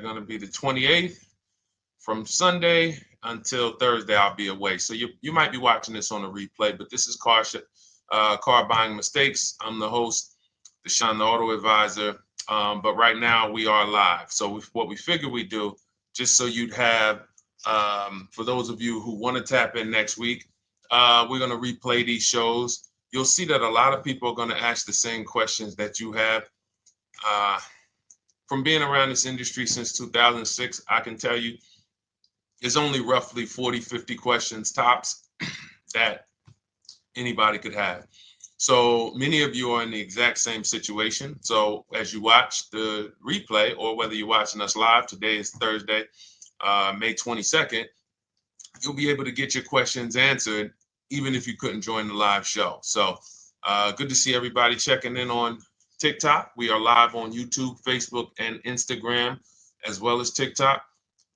going to be the 28th. From Sunday until Thursday, I'll be away. So you might be watching this on a replay, but this is Car Buying Mistakes. I'm the host, Deshone the Auto Advisor. But right now we are live. So what we figured we'd do, just so you'd have, for those of you who want to tap in next week, we're going to replay these shows. You'll see that a lot of people are going to ask the same questions that you have. From being around this industry since 2006, I can tell you, there's only roughly 40, 50 questions tops that anybody could have. So many of you are in the exact same situation. So as you watch the replay, or whether you're watching us live, today is Thursday, May 22nd, you'll be able to get your questions answered, even if you couldn't join the live show. So good to see everybody checking in on TikTok. We are live on YouTube, Facebook, and Instagram, as well as TikTok.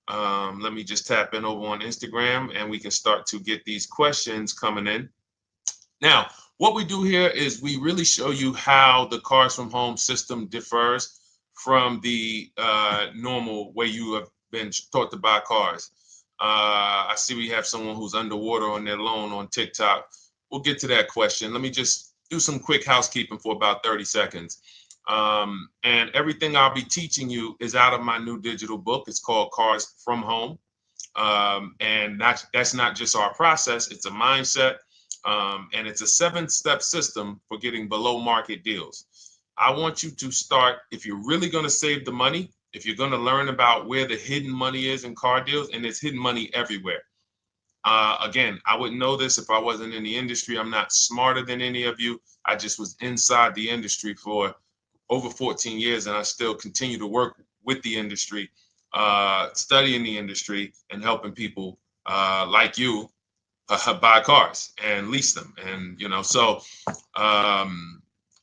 Let me just tap in over on Instagram and we can start to get these questions coming in. Now, what we do here is we really show you how the Cars from Home system differs from the normal way you have been taught to buy cars. I see we have someone who's underwater on their loan on TikTok. We'll get to that question. Let me just do some quick housekeeping for about 30 seconds. And everything I'll be teaching you is out of my new digital book. It's called Cars from Home. And that's not just our process, it's a mindset. And it's a 7-step system for getting below market deals. I want you to start, if you're really going to save the money, if you're going to learn about where the hidden money is in car deals, and there's hidden money everywhere. Again, I wouldn't know this if I wasn't in the industry. I'm not smarter than any of you. I just was inside the industry for over 14 years, and I still continue to work with the industry, studying the industry and helping people like you buy cars and lease them. And, so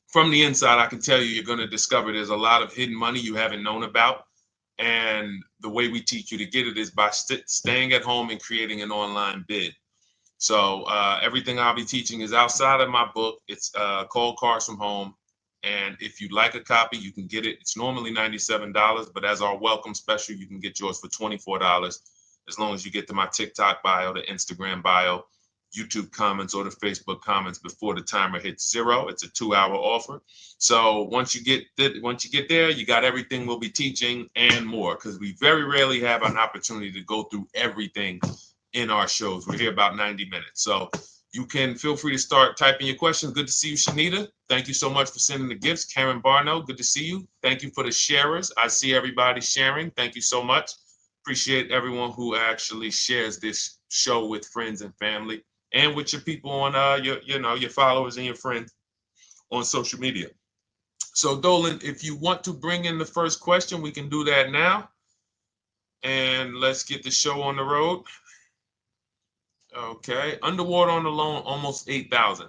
from the inside, I can tell you, you're going to discover there's a lot of hidden money you haven't known about. And the way we teach you to get it is by staying at home and creating an online bid. So everything I'll be teaching is outside of my book. It's called Cars from Home. And if you'd like a copy, you can get it. It's normally $97, but as our welcome special, you can get yours for $24, as long as you get to my TikTok bio, the Instagram bio, YouTube comments, or the Facebook comments before the timer hits 0. It's a 2-hour offer. So once you get there, you got everything we'll be teaching and more, because we very rarely have an opportunity to go through everything in our shows. We're here about 90 minutes. So you can feel free to start typing your questions. Good to see you, Shanita. Thank you so much for sending the gifts. Karen Barno, good to see you. Thank you for the sharers. I see everybody sharing. Thank you so much. Appreciate everyone who actually shares this show with friends and family, and with your people on your followers and your friends on social media. So Dolan, if you want to bring in the first question, we can do that now. And let's get the show on the road. Okay, underwater on the loan, almost 8,000.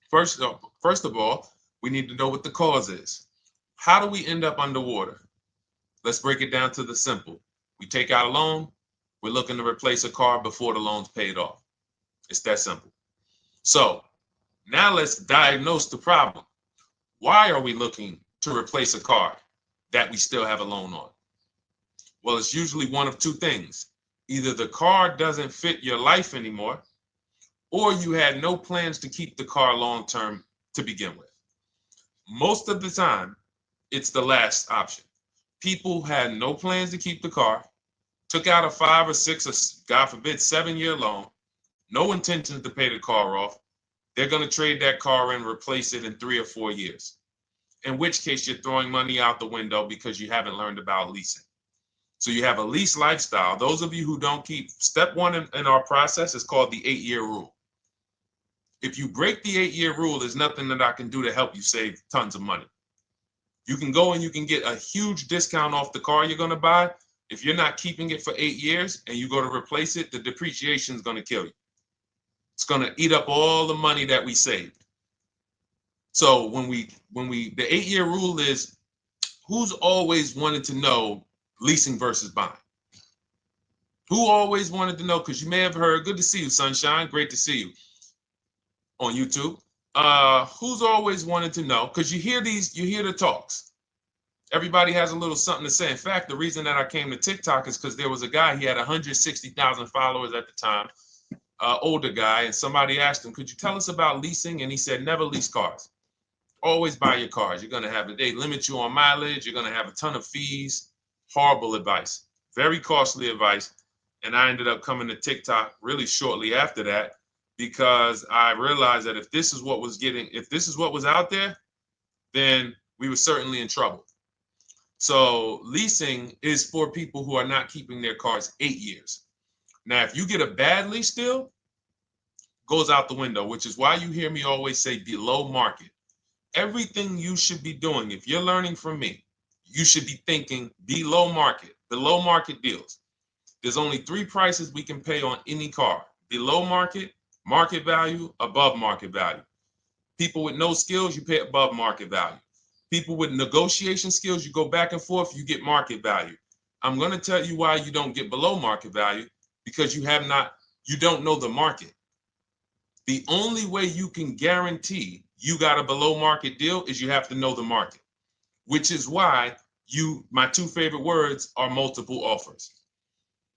First of all, we need to know what the cause is. How do we end up underwater? Let's break it down to the simple. We take out a loan, we're looking to replace a car before the loan's paid off. It's that simple. So now let's diagnose the problem. Why are we looking to replace a car that we still have a loan on? Well, it's usually one of two things. Either the car doesn't fit your life anymore, or you had no plans to keep the car long-term to begin with. Most of the time, it's the last option. People had no plans to keep the car, took out a 5 or 6 or God forbid 7-year loan, no intentions to pay the car off. They're going to trade that car in, replace it in 3 or 4 years. In which case you're throwing money out the window because you haven't learned about leasing. So you have a lease lifestyle. Those of you who don't keep, step 1 in our process is called the 8-year rule. If you break the 8-year rule, there's nothing that I can do to help you save tons of money. You can go and you can get a huge discount off the car you're going to buy. If you're not keeping it for 8 years and you go to replace it, the depreciation is going to kill you. It's going to eat up all the money that we saved. So the 8-year rule is, who's always wanted to know leasing versus buying? Who always wanted to know? Because you may have heard, good to see you, Sunshine. Great to see you on YouTube. Who's always wanted to know? Because you hear the talks. Everybody has a little something to say. In fact, the reason that I came to TikTok is because there was a guy, he had 160,000 followers at the time, older guy, and somebody asked him, could you tell us about leasing? And he said, never lease cars. Always buy your cars. You're going to have they limit you on mileage. You're going to have a ton of fees. Horrible advice. Very costly advice. And I ended up coming to TikTok really shortly after that because I realized that if this is what was out there, then we were certainly in trouble. So leasing is for people who are not keeping their cars 8 years. Now, if you get a bad lease deal, goes out the window, which is why you hear me always say below market. Everything you should be doing, if you're learning from me, you should be thinking below market deals. There's only 3 prices we can pay on any car: below market, market value, above market value. People with no skills, you pay above market value. People with negotiation skills, you go back and forth, you get market value. I'm going to tell you why you don't get below market value, because you don't know the market. The only way you can guarantee you got a below market deal is you have to know the market, which is why my 2 favorite words are multiple offers.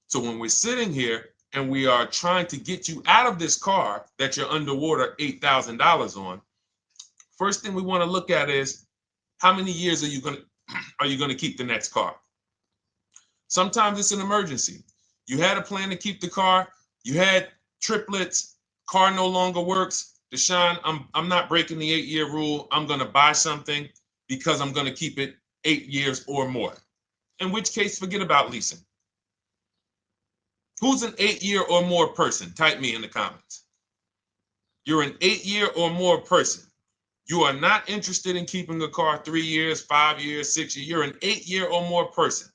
So when we're sitting here and we are trying to get you out of this car that you're underwater $8,000 on, first thing we want to look at is how many years are you going to keep the next car? Sometimes it's an emergency. You had a plan to keep the car, you had triplets, car no longer works. Deshone, I'm not breaking the 8-year rule. I'm going to buy something because I'm going to keep it 8 years or more. In which case, forget about leasing. Who's an 8-year or more person? Type me in the comments. You're an 8-year or more person. You are not interested in keeping a car 3 years, 5 years, 6 years. You're an 8-year or more person.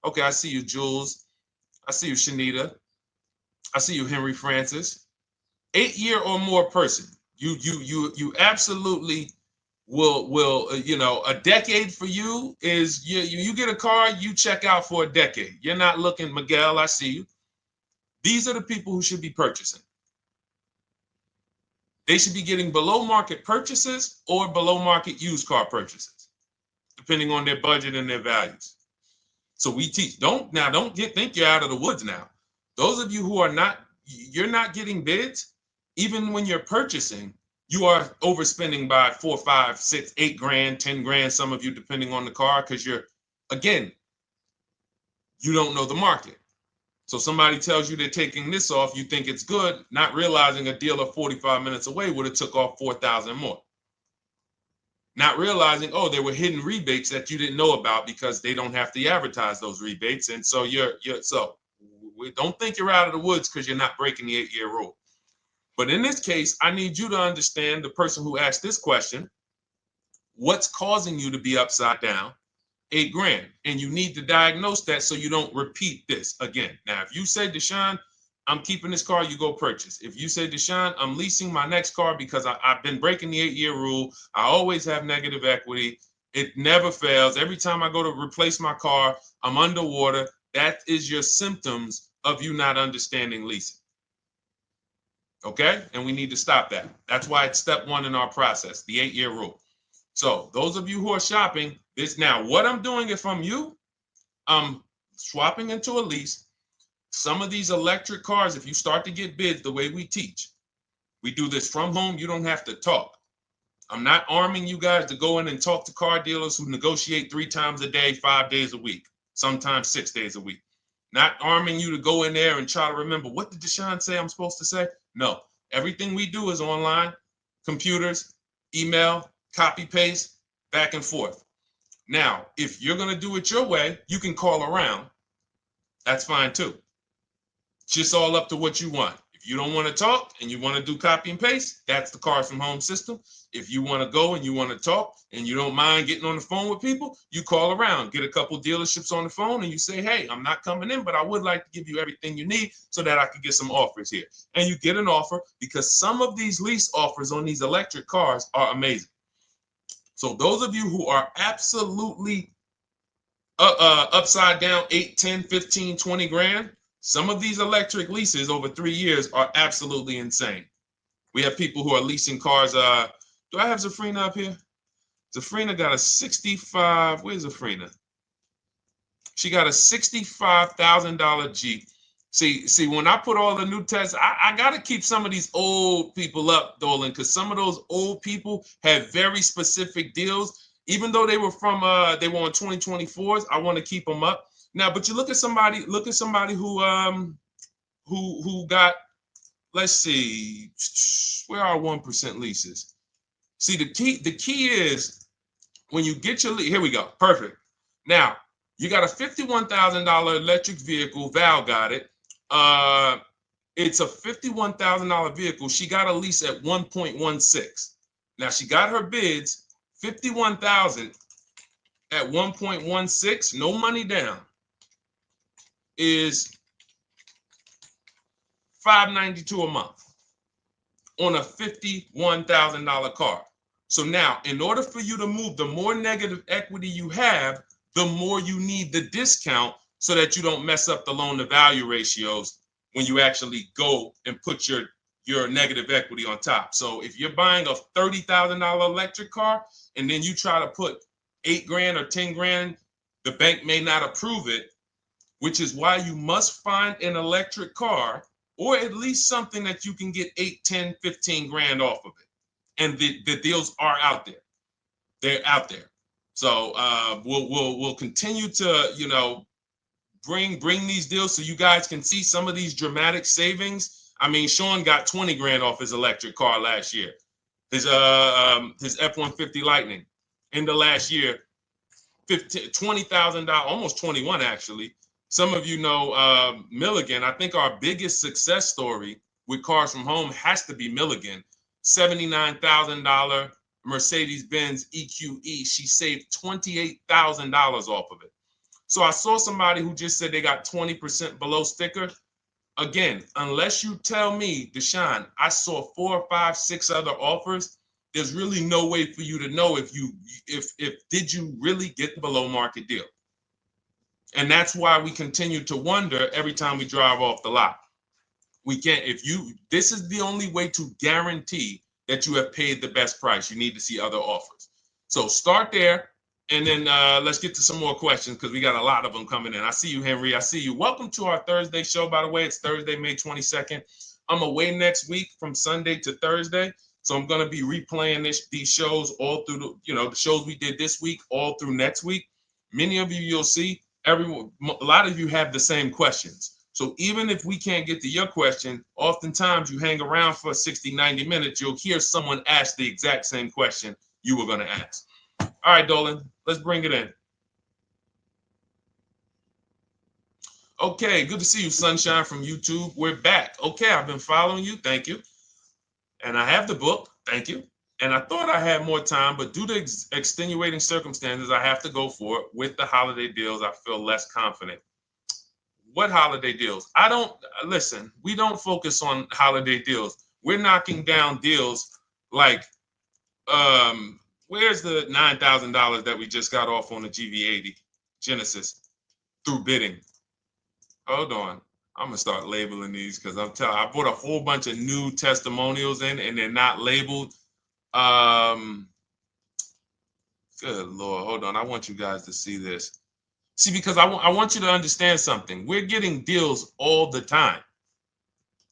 Okay, I see you, Jules. I see you, Shanita. I see you, Henry Francis. 8-year or more person. You absolutely will a decade for you is you get a car, you check out for a decade. You're not looking, Miguel, I see you. These are the people who should be purchasing. They should be getting below market purchases or below market used car purchases, depending on their budget and their values. So we teach, think you're out of the woods now. Those of you who you're not getting bids, even when you're purchasing, you are overspending by 4, 5, 6, 8 grand, 10 grand, some of you, depending on the car, because you don't know the market. So somebody tells you they're taking this off, you think it's good, not realizing a dealer 45 minutes away would have took off 4,000 more. Not realizing, there were hidden rebates that you didn't know about because they don't have to advertise those rebates. And so we don't think you're out of the woods because you're not breaking the 8-year rule. But in this case, I need you to understand, the person who asked this question, what's causing you to be upside down 8 grand? And you need to diagnose that so you don't repeat this again. Now, if you say, Deshone, I'm keeping this car, you go purchase. If you say, Deshone, I'm leasing my next car because I've been breaking the 8-year rule, I always have negative equity, it never fails. Every time I go to replace my car, I'm underwater. That is your symptoms of you not understanding leasing. Okay? And we need to stop that. That's why it's step 1 in our process, the 8-year rule. So those of you who are shopping this now, what I'm doing, if I'm you, I'm swapping into a lease. Some of these electric cars, if you start to get bids the way we teach, we do this from home, you don't have to talk. I'm not arming you guys to go in and talk to car dealers who negotiate 3 times a day, 5 days a week, sometimes 6 days a week. Not arming you to go in there and try to remember, what did Deshone say I'm supposed to say? No, everything we do is online, computers, email, copy, paste, back and forth. Now, if you're going to do it your way, you can call around. That's fine too. It's just all up to what you want. If you don't want to talk and you want to do copy and paste, that's the Cars from Home system. If you want to go and you want to talk and you don't mind getting on the phone with people, you call around, get a couple dealerships on the phone, and you say, hey, I'm not coming in, but I would like to give you everything you need so that I can get some offers here. And you get an offer, because some of these lease offers on these electric cars are amazing. So those of you who are absolutely upside down 8, 10, 15, 20 grand, some of these electric leases over 3 years are absolutely insane. We have people who are leasing cars. Do I have Zafrina up here? Zafrina got a 65. Where's Zafrina? She got a $65,000 Jeep. See, when I put all the new tests, I got to keep some of these old people up, Dolan, because some of those old people have very specific deals. Even though they were on 2024s, I want to keep them up. Now, but you look at somebody who got, let's see, where are 1% leases? See, the key is when you get your lease, here we go, perfect. Now, you got a $51,000 electric vehicle, Val got it. It's a $51,000 vehicle. She got a lease at 1.16. Now she got her bids, 51,000 at 1.16, no money down, is $592 a month on a $51,000 car. So now, in order for you to move, the more negative equity you have, the more you need the discount so that you don't mess up the loan to value ratios when you actually go and put your negative equity on top. So if you're buying a $30,000 electric car and then you try to put $8,000 or $10,000, the bank may not approve it, which is why you must find an electric car or at least something that you can get 8, 10, 15 grand off of it. And the deals are out there. They're out there. So we'll continue to, bring these deals so you guys can see some of these dramatic savings. I mean, Sean got 20 grand off his electric car last year. His F-150 Lightning in the last year, $20,000, almost 21 actually. Some of you know Milligan. I think our biggest success story with Cars from Home has to be Milligan. $79,000 Mercedes-Benz EQE. She saved $28,000 off of it. So I saw somebody who just said they got 20% below sticker. Again, unless you tell me, Deshone, I saw 4, 5, 6 other offers, there's really no way for you to know if did you really get the below market deal. And that's why we continue to wonder every time we drive off the lot. We can't, this is the only way to guarantee that you have paid the best price. You need to see other offers. So start there. And then let's get to some more questions because we got a lot of them coming in. I see you, Henry. I see you. Welcome to our Thursday show, by the way. It's Thursday, May 22nd. I'm away next week from Sunday to Thursday. So I'm going to be replaying these shows all through, the shows we did this week, all through next week. Many of you, you'll see, a lot of you have the same questions. So even if we can't get to your question, oftentimes you hang around for 60, 90 minutes, you'll hear someone ask the exact same question you were going to ask. All right, Dolan, let's bring it in. Okay, good to see you, Sunshine from YouTube. We're back. Okay, I've been following you. Thank you. And I have the book. Thank you. And I thought I had more time, but due to extenuating circumstances, I have to go for it. With the holiday deals, I feel less confident. What holiday deals? Listen, we don't focus on holiday deals. We're knocking down deals like, where's the $9,000 that we just got off on the GV80 Genesis through bidding? Hold on. I'm going to start labeling these because I bought a whole bunch of new testimonials in and they're not labeled. Good Lord. Hold on. I want you guys to see this. See, because I want you to understand something. We're getting deals all the time.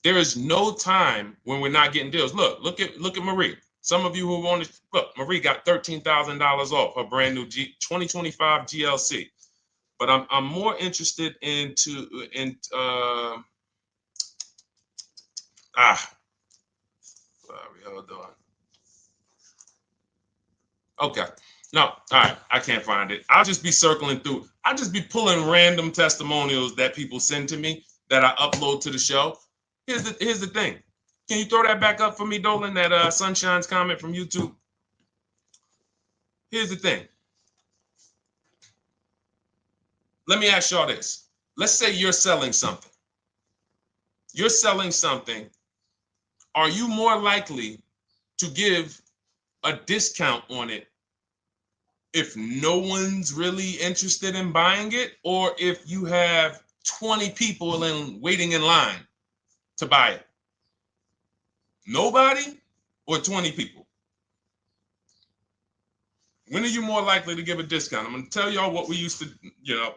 There is no time when we're not getting deals. Look at Marie. Some of you who want to look, Marie got $13,000 off her brand new 2025 GLC. But I'm more interested sorry, hold on. Okay. No, all right, I can't find it. I'll just be circling through. I'll just be pulling random testimonials that people send to me that I upload to the show. Here's the thing. Can you throw that back up for me, Dolan, that Sunshine's comment from YouTube? Here's the thing. Let me ask y'all this. Let's say you're selling something. You're selling something. Are you more likely to give a discount on it if no one's really interested in buying it, or if you have 20 people waiting in line to buy it? Nobody or 20 people? When are you more likely to give a discount? I'm going to tell y'all what we used to, I'm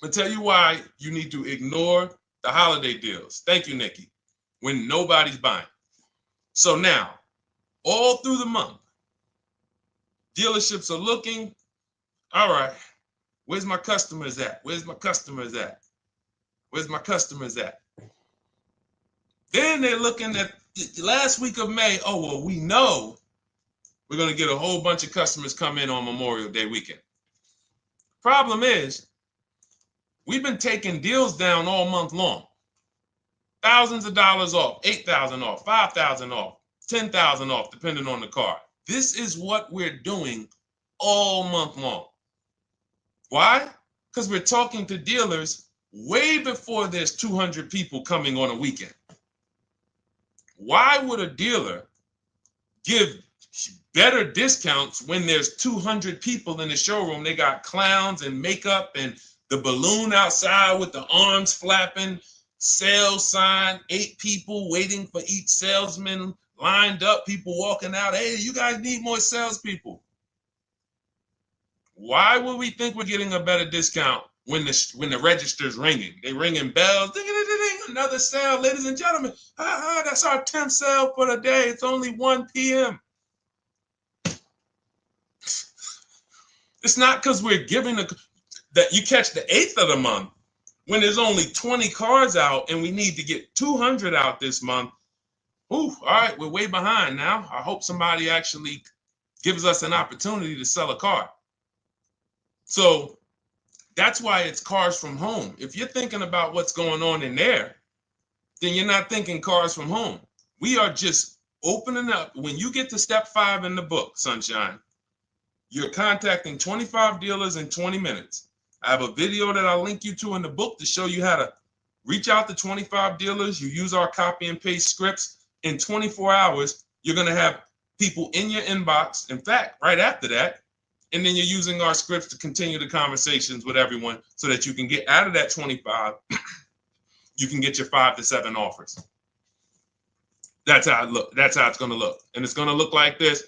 going to tell you why you need to ignore the holiday deals. Thank you, Nikki. When nobody's buying. So now, all through the month, dealerships are looking, all right, where's my customers at? Where's my customers at? Where's my customers at? Then they're looking at the last week of May. Oh, well, we know we're going to get a whole bunch of customers come in on Memorial Day weekend. Problem is, we've been taking deals down all month long. Thousands of dollars off, 8,000 off, 5,000 off, 10,000 off, depending on the car. This is what we're doing all month long. Why? Because we're talking to dealers way before there's 200 people coming on a weekend. Why would a dealer give better discounts when there's 200 people in the showroom? They got clowns and makeup and the balloon outside with the arms flapping, sales sign, 8 people waiting for each salesman lined up, people walking out. Hey, you guys need more salespeople. Why would we think we're getting a better discount when the register's ringing? They ringing bells, ding, ding, ding, ding, another sale, ladies and gentlemen. That's our 10th sale for the day. It's only 1 p.m. It's not because we're giving that you catch the 8th of the month when there's only 20 cars out and we need to get 200 out this month. Ooh, all right, we're way behind now. I hope somebody actually gives us an opportunity to sell a car. So that's why it's cars from home. If you're thinking about what's going on in there, then you're not thinking cars from home. We are just opening up. When you get to step 5 in the book, Sunshine, you're contacting 25 dealers in 20 minutes. I have a video that I'll link you to in the book to show you how to reach out to 25 dealers. You use our copy and paste scripts. In 24 hours, you're going to have people in your inbox. In fact, right after that, and then you're using our scripts to continue the conversations with everyone so that you can get out of that 25, you can get your 5 to 7 offers. That's how it look. That's how it's going to look. And it's going to look like this.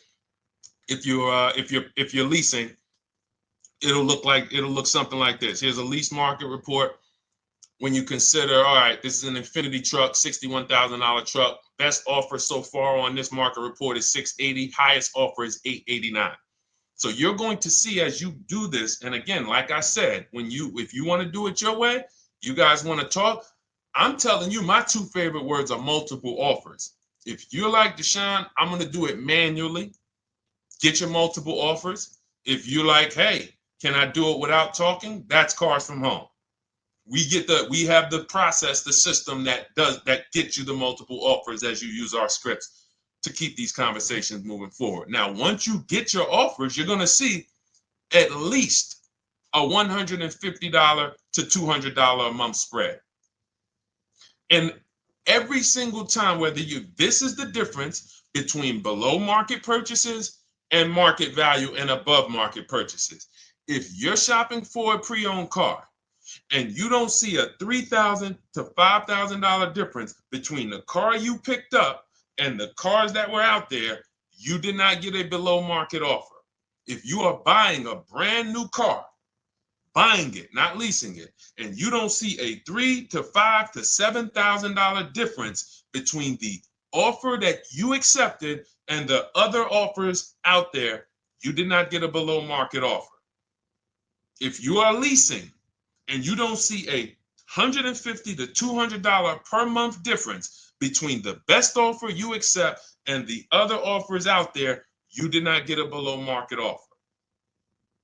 If you're leasing, it'll look something like this. Here's a lease market report. When you consider, all right, this is an Infinity truck, $61,000 truck. Best offer so far on this market report is $680. Highest offer is $889. So you're going to see as you do this, and again, like I said, if you want to do it your way, you guys want to talk, I'm telling you, my 2 favorite words are multiple offers. If you're like Deshone, I'm going to do it manually. Get your multiple offers. If you're like, hey, can I do it without talking? That's cars from home. We have the process, the system that gets you the multiple offers as you use our scripts to keep these conversations moving forward. Now, once you get your offers, you're going to see at least a $150 to $200 a month spread. And every single time, this is the difference between below market purchases and market value and above market purchases. If you're shopping for a pre-owned car and you don't see a $3,000 to $5,000 difference between the car you picked up and the cars that were out there, you did not get a below market offer. If you are buying a brand new car, buying it, not leasing it, and you don't see a $3,000 to $5,000 to $7,000 difference between the offer that you accepted and the other offers out there, you did not get a below market offer. If you are leasing and you don't see a $150 to $200 per month difference between the best offer you accept and the other offers out there, you did not get a below market offer.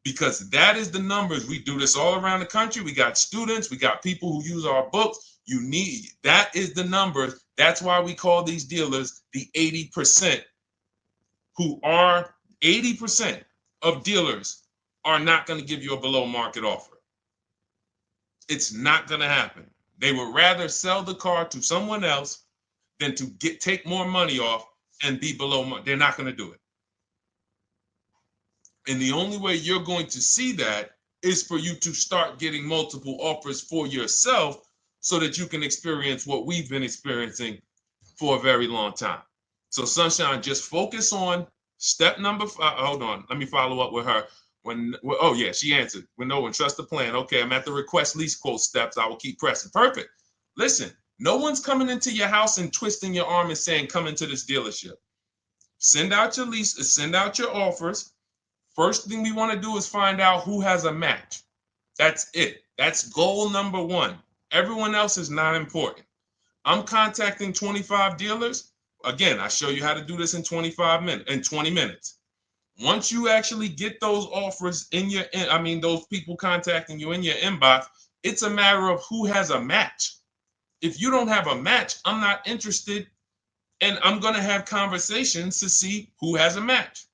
Because that is the numbers. We do this all around the country. We got students, we got people who use our books. That is the numbers. That's why we call these dealers the 80%, who are 80% of dealers are not going to give you a below market offer. It's not going to happen. They would rather sell the car to someone else than to take more money off and be below market. They're not going to do it. And the only way you're going to see that is for you to start getting multiple offers for yourself so that you can experience what we've been experiencing for a very long time. So Sunshine, just focus on Step number 5. Hold on. Let me follow up with her. Oh yeah, she answered. When trust the plan. Okay, I'm at the request lease quote steps. I will keep pressing. Perfect. Listen, no one's coming into your house and twisting your arm and saying, come into this dealership. Send out your lease, send out your offers. First thing we want to do is find out who has a match. That's it. That's goal number 1. Everyone else is not important. I'm contacting 25 dealers. Again, I show you how to do this in 20 minutes. Once you actually get those offers those people contacting you in your inbox, it's a matter of who has a match. If you don't have a match, I'm not interested, and I'm going to have conversations to see who has a match.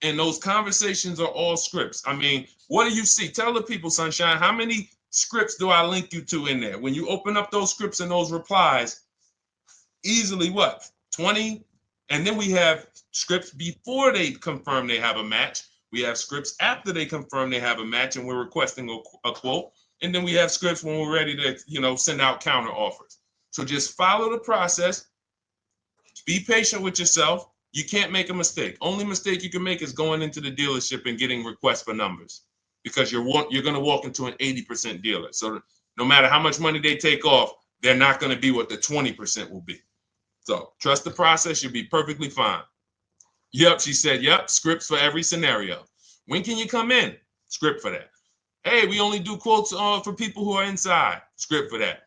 And those conversations are all scripts. I mean, what do you see? Tell the people, Sunshine, how many scripts do I link you to in there? When you open up those scripts and those replies, easily what? 20? And then we have scripts before they confirm they have a match. We have scripts after they confirm they have a match and we're requesting a quote. And then we have scripts when we're ready to, send out counter offers. So just follow the process. Be patient with yourself. You can't make a mistake. Only mistake you can make is going into the dealership and getting requests for numbers, because you're going to walk into an 80% dealer. So no matter how much money they take off, they're not going to be what the 20% will be. So trust the process. You'll be perfectly fine. Yep, she said, yep, scripts for every scenario. When can you come in? Script for that. Hey, we only do quotes for people who are inside. Script for that.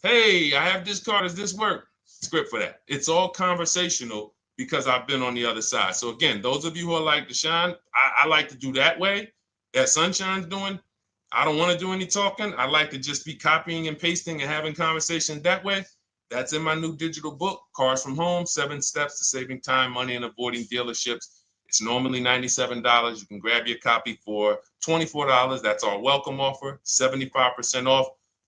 Hey, I have this car. Does this work? Script for that. It's all conversational because I've been on the other side. So again, those of you who are like Deshone, I like to do that way, that Sunshine's doing. I don't want to do any talking. I like to just be copying and pasting and having conversations that way. That's in my new digital book, Cars from Home, 7 Steps to Saving Time, Money, and Avoiding Dealerships. It's normally $97. You can grab your copy for $24. That's our welcome offer, 75% off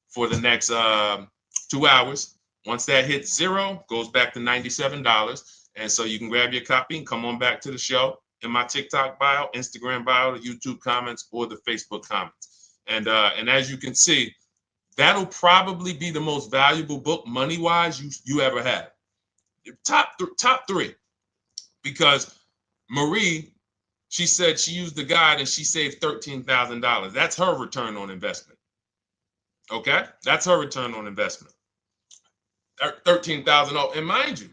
for the next 2 hours. Once that hits 0, goes back to $97. And so you can grab your copy and come on back to the show in my TikTok bio, Instagram bio, the YouTube comments, or the Facebook comments. And as you can see, that'll probably be the most valuable book money-wise you ever had. Top 3. Because Marie, she said she used the guide and she saved $13,000. That's her return on investment. Okay? That's her return on investment. $13,000. And mind you,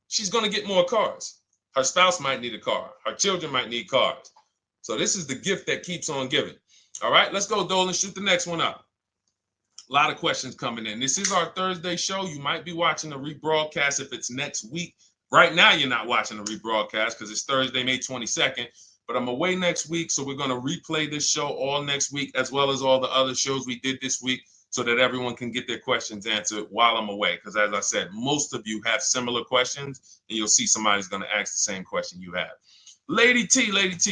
she's going to get more cars. Her spouse might need a car. Her children might need cars. So this is the gift that keeps on giving. All right, let's go, Dolan. Shoot the next one up. A lot of questions coming in. This is our Thursday show. You might be watching the rebroadcast if it's next week. Right now, you're not watching the rebroadcast because it's Thursday, May 22nd. But I'm away next week, so we're going to replay this show all next week, as well as all the other shows we did this week, so that everyone can get their questions answered while I'm away. Because as I said, most of you have similar questions, and you'll see somebody's going to ask the same question you have. Lady T,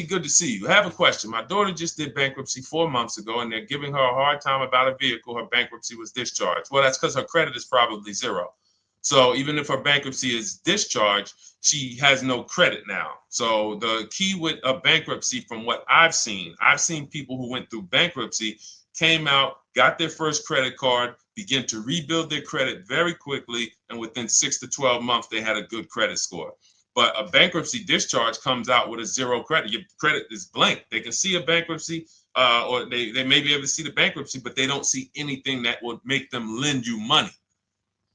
good to see you. I have a question. My daughter just did bankruptcy 4 months ago, and they're giving her a hard time about a vehicle. Her bankruptcy was discharged. Well, that's because her credit is probably 0. So even if her bankruptcy is discharged, she has no credit now. So the key with a bankruptcy, from what I've seen people who went through bankruptcy, came out, got their first credit card, began to rebuild their credit very quickly, and within 6 to 12 months, they had a good credit score. But a bankruptcy discharge comes out with a 0 credit. Your credit is blank. They can see a bankruptcy, or they may be able to see the bankruptcy, but they don't see anything that would make them lend you money.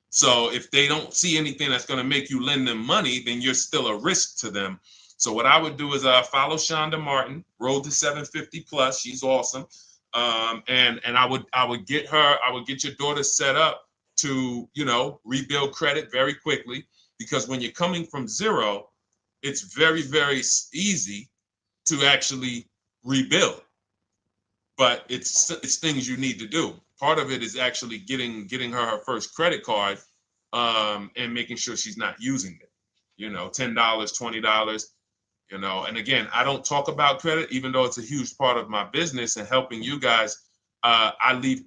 So if they don't see anything that's going to make you lend them money, then you're still a risk to them. So what I would do is follow Shonda Martin, Road to 750 Plus. She's awesome. And I would get your daughter set up to, rebuild credit very quickly, because when you're coming from 0, it's very, very easy to actually rebuild. But it's things you need to do. Part of it is actually getting her first credit card, and making sure she's not using it. $10, $20. And again, I don't talk about credit, even though it's a huge part of my business and helping you guys. I leave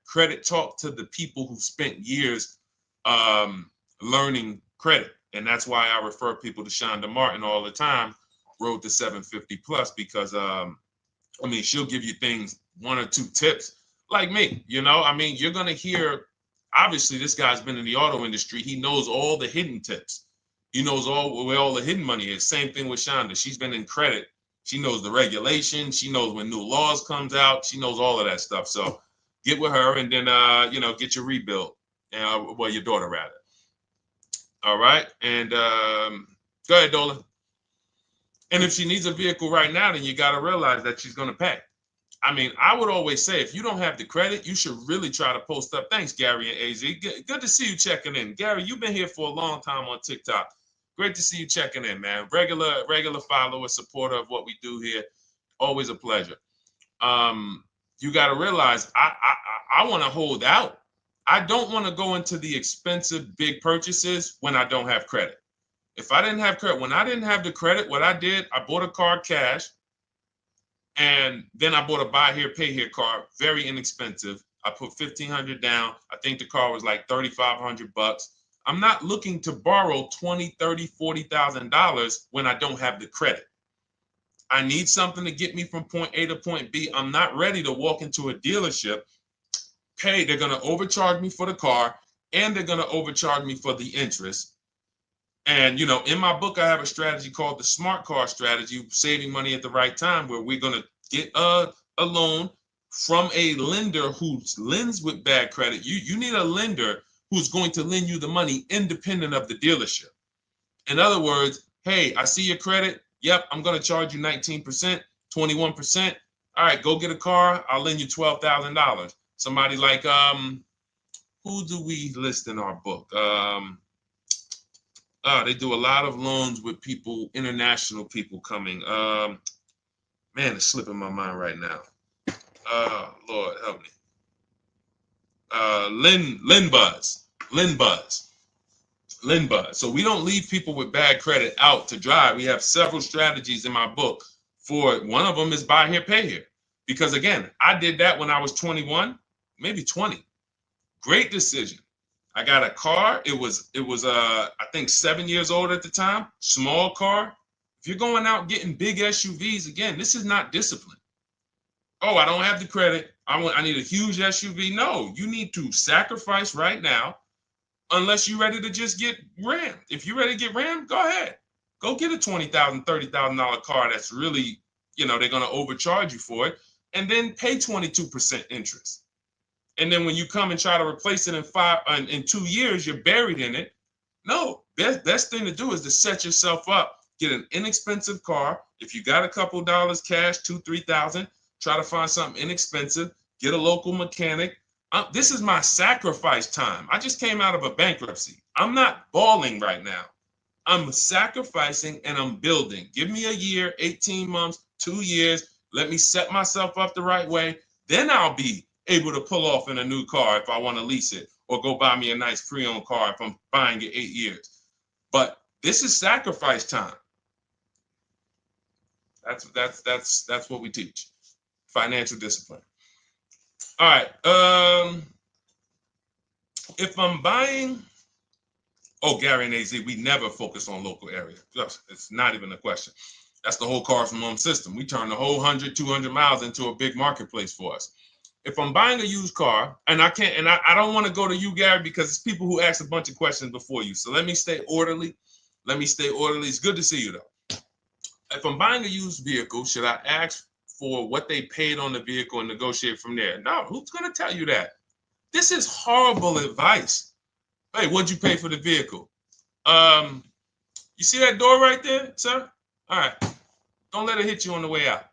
credit talk to the people who spent years learning credit. And that's why I refer people to Shonda Martin all the time, Road to 750 Plus, because she'll give you things, 1 or 2 tips, like me. You're going to hear, obviously, this guy's been in the auto industry. He knows all the hidden tips. He knows where all the hidden money is. Same thing with Shonda. She's been in credit. She knows the regulation. She knows when new laws comes out. She knows all of that stuff. So get with her and then, get your rebuild. Well, your daughter rather. All right. And go ahead, Dolan. And if she needs a vehicle right now, then you got to realize that she's going to pay. I mean, I would always say if you don't have the credit, you should really try to post up. Thanks, Gary and AZ. Good to see you checking in. Gary, you've been here for a long time on TikTok. Great to see you checking in, man. Regular follower, supporter of what we do here. Always a pleasure. You got to realize I want to hold out. I don't want to go into the expensive big purchases when I don't have credit. If I didn't have credit, when I didn't have the credit, what I did, I bought a car cash, and then I bought a buy here, pay here card, very inexpensive. I put $1,500 down. I think the car was like $3,500. I'm not looking to borrow $20,000, $30,000, $40,000 when I don't have the credit. I need something to get me from point A to point B. I'm not ready to walk into a dealership, pay. They're going to overcharge me for the car, and they're going to overcharge me for the interest. And, in my book, I have a strategy called the smart car strategy, saving money at the right time, where we're going to get a loan from a lender who lends with bad credit. You need a lender who's going to lend you the money independent of the dealership. In other words, hey, I see your credit. Yep, I'm going to charge you 19%, 21%. All right, go get a car. I'll lend you $12,000. Somebody like, who do we list in our book? They do a lot of loans with people, international people coming. Man, it's slipping my mind right now. Lord help me. Linbuzz. So we don't leave people with bad credit out to dry. We have several strategies in my book for it. One of them is buy here, pay here. Because again, I did that when I was 21, maybe 20. Great decision. I got a car. It was I think 7 years old at the time. Small car. If you're going out getting big SUVs, again, this is not discipline. Oh, I don't have the credit. I need a huge SUV. No, you need to sacrifice right now, unless you're ready to just get rammed. If you're ready to get rammed, go ahead. Go get a $20,000, $30,000 car that's really, they're going to overcharge you for it, and then pay 22% interest. And then when you come and try to replace it in 2 years, you're buried in it. No, best thing to do is to set yourself up. Get an inexpensive car. If you got a couple dollars cash, $2,000, $3,000, try to find something inexpensive. Get a local mechanic. This is my sacrifice time. I just came out of a bankruptcy. I'm not balling right now. I'm sacrificing and I'm building. Give me a year, 18 months, 2 years. Let me set myself up the right way. Then I'll be able to pull off in a new car if I want to lease it, or go buy me a nice pre-owned car if I'm buying it 8 years. But this is sacrifice time. That's what we teach. Financial discipline. All right. If I'm buying, Gary and AZ, we never focus on local area. It's not even a question. That's the whole car from home system. We turn the whole 100, 200 miles into a big marketplace for us. If I'm buying a used car, and I can't, and I don't want to go to you, Gary, because it's people who ask a bunch of questions before you. So let me stay orderly. It's good to see you, though. If I'm buying a used vehicle, should I ask for what they paid on the vehicle and negotiate from there? No, who's going to tell you that? This is horrible advice. Hey, what'd you pay for the vehicle? You see that door right there, sir? All right. Don't let it hit you on the way out.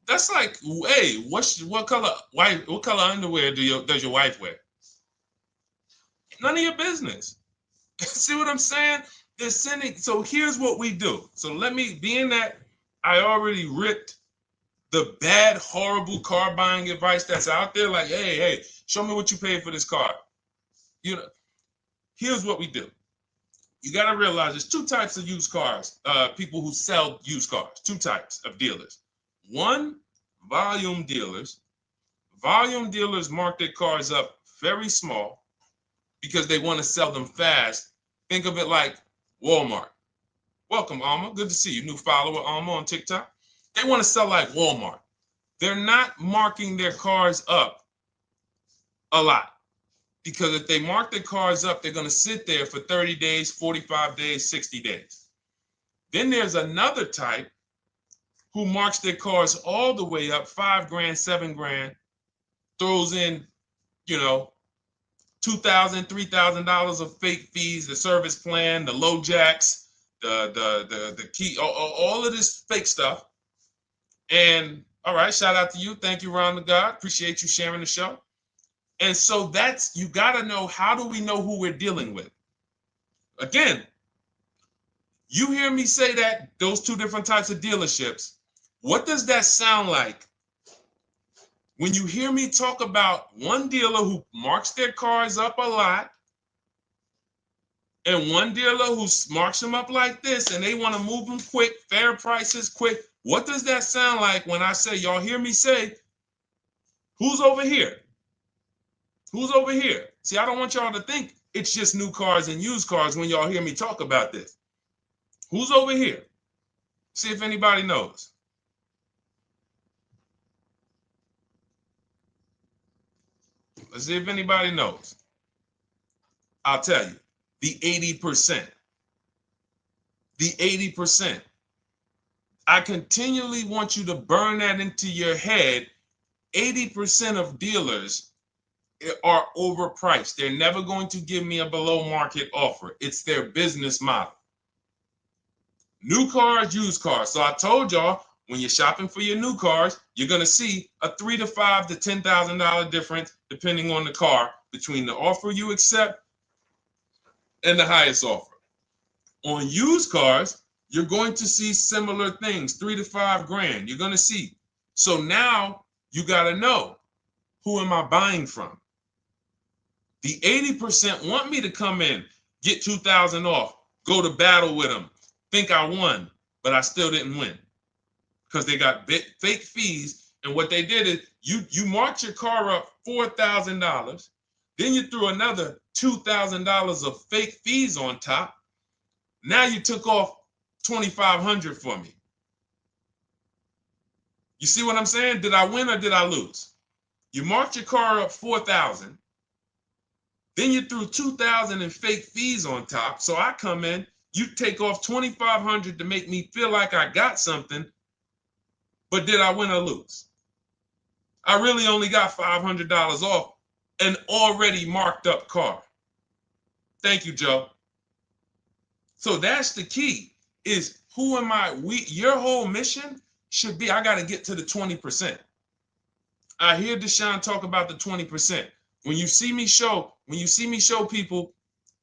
That's like, hey, what color underwear does your wife wear? None of your business. See what I'm saying? They're sending. So here's what we do. So let me, being that I already ripped the bad, horrible car buying advice that's out there, like, hey, show me what you paid for this car. Here's what we do. You got to realize there's two types of used cars, people who sell used cars, two types of dealers. One, volume dealers. Volume dealers mark their cars up very small because they want to sell them fast. Think of it like Walmart. Welcome, Alma. Good to see you. New follower, Alma, on TikTok. They want to sell like Walmart. They're not marking their cars up a lot. Because if they mark their cars up, they're going to sit there for 30 days, 45 days, 60 days. Then there's another type who marks their cars all the way up, 5 grand, 7 grand, throws in, you know, $2,000, $3,000 of fake fees, the service plan, the low jacks, the key, all of this fake stuff. And all right, shout out to you. Thank you, Ron the God. Appreciate you sharing the show. And so that's, you got to know, how do we know who we're dealing with? Again, you hear me say that, those two different types of dealerships. What does that sound like when you hear me talk about one dealer who marks their cars up a lot and one dealer who marks them up like this and they want to move them quick, fair prices, quick? What does that sound like when I say, y'all hear me say, who's over here? Who's over here? See, I don't want y'all to think it's just new cars and used cars when y'all hear me talk about this. Who's over here? See if anybody knows. Let's see if anybody knows. I'll tell you, the 80%. The 80%. I continually want you to burn that into your head. 80% of dealers are overpriced. They're never going to give me a below market offer. It's their business model. New cars, used cars. So I told y'all, when you're shopping for your new cars, you're going to see a $3,000 to $5,000 to $10,000 difference, depending on the car, between the offer you accept and the highest offer. On used cars, you're going to see similar things, 3 to 5 grand. You're going to see. So now you got to know, who am I buying from? The 80% want me to come in, get 2,000 off, go to battle with them, think I won, but I still didn't win because they got fake fees. And what they did is you marked your car up $4,000, then you threw another $2,000 of fake fees on top. Now you took off $2,500 for me. You see what I'm saying? Did I win or did I lose? You marked your car up $4,000. Then you threw $2,000 in fake fees on top. So I come in, you take off $2,500 to make me feel like I got something. But did I win or lose? I really only got $500 off an already marked up car. Thank you, Joe. So that's the key, is who am I? Your whole mission should be, I got to get to the 20%. I hear Deshone talk about the 20%. When you see me show people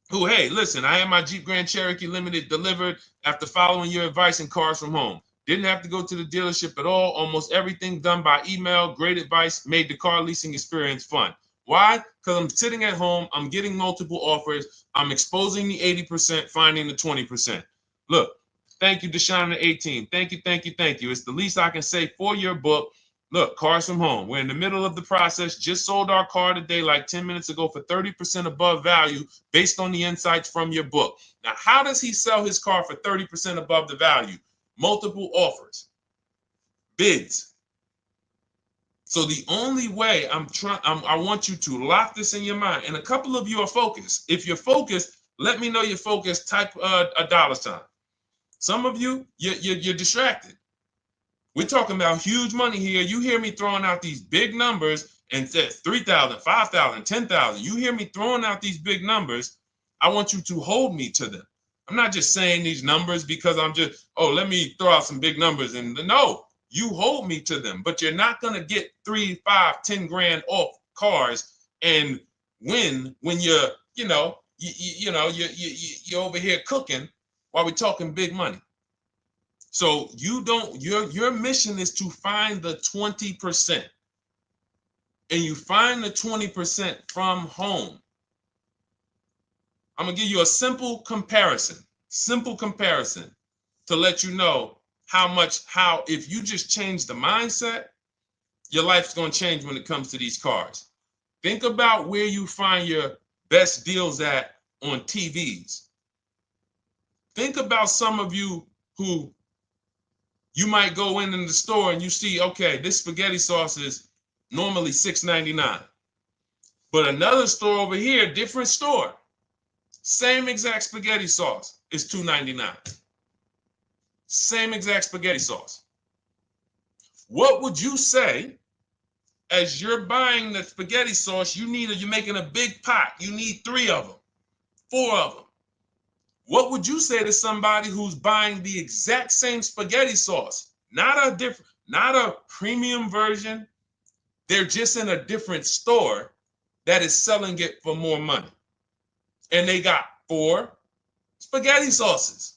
who, hey, listen, I had my Jeep Grand Cherokee Limited delivered after following your advice and cars from home. Didn't have to go to the dealership at all. Almost everything done by email. Great advice. Made the car leasing experience fun. Why? Because I'm sitting at home. I'm getting multiple offers. I'm exposing the 80%, finding the 20%. Look, thank you, Deshone the 18. Thank you, thank you, thank you. It's the least I can say for your book. Look, cars from home. We're in the middle of the process. Just sold our car today, like 10 minutes ago, for 30% above value based on the insights from your book. Now, how does he sell his car for 30% above the value? Multiple offers, bids. So the only way I want you to lock this in your mind. And a couple of you are focused. If you're focused, let me know you're focused. Type a $sign. Some of you, you're distracted. We're talking about huge money here. You hear me throwing out these big numbers and said 3,000, 5,000, 10,000. You hear me throwing out these big numbers. I want you to hold me to them. I'm not just saying these numbers because I'm just, let me throw out some big numbers. And no, you hold me to them, but you're not going to get 3, 5, 10 grand off cars and win when you're over here cooking while we're talking big money. So your mission is to find the 20%. And you find the 20% from home. I'm going to give you a simple comparison to let you know how if you just change the mindset, your life's going to change when it comes to these cars. Think about where you find your best deals at on TVs. Think about some of you who you might go in the store and you see, okay, this spaghetti sauce is normally $6.99. But another store over here, different store, same exact spaghetti sauce is $2.99. Same exact spaghetti sauce. What would you say as you're buying the spaghetti sauce? You're making a big pot. You need 3 of them, 4 of them. What would you say to somebody who's buying the exact same spaghetti sauce? Not a premium version. They're just in a different store that is selling it for more money. And they got 4 spaghetti sauces,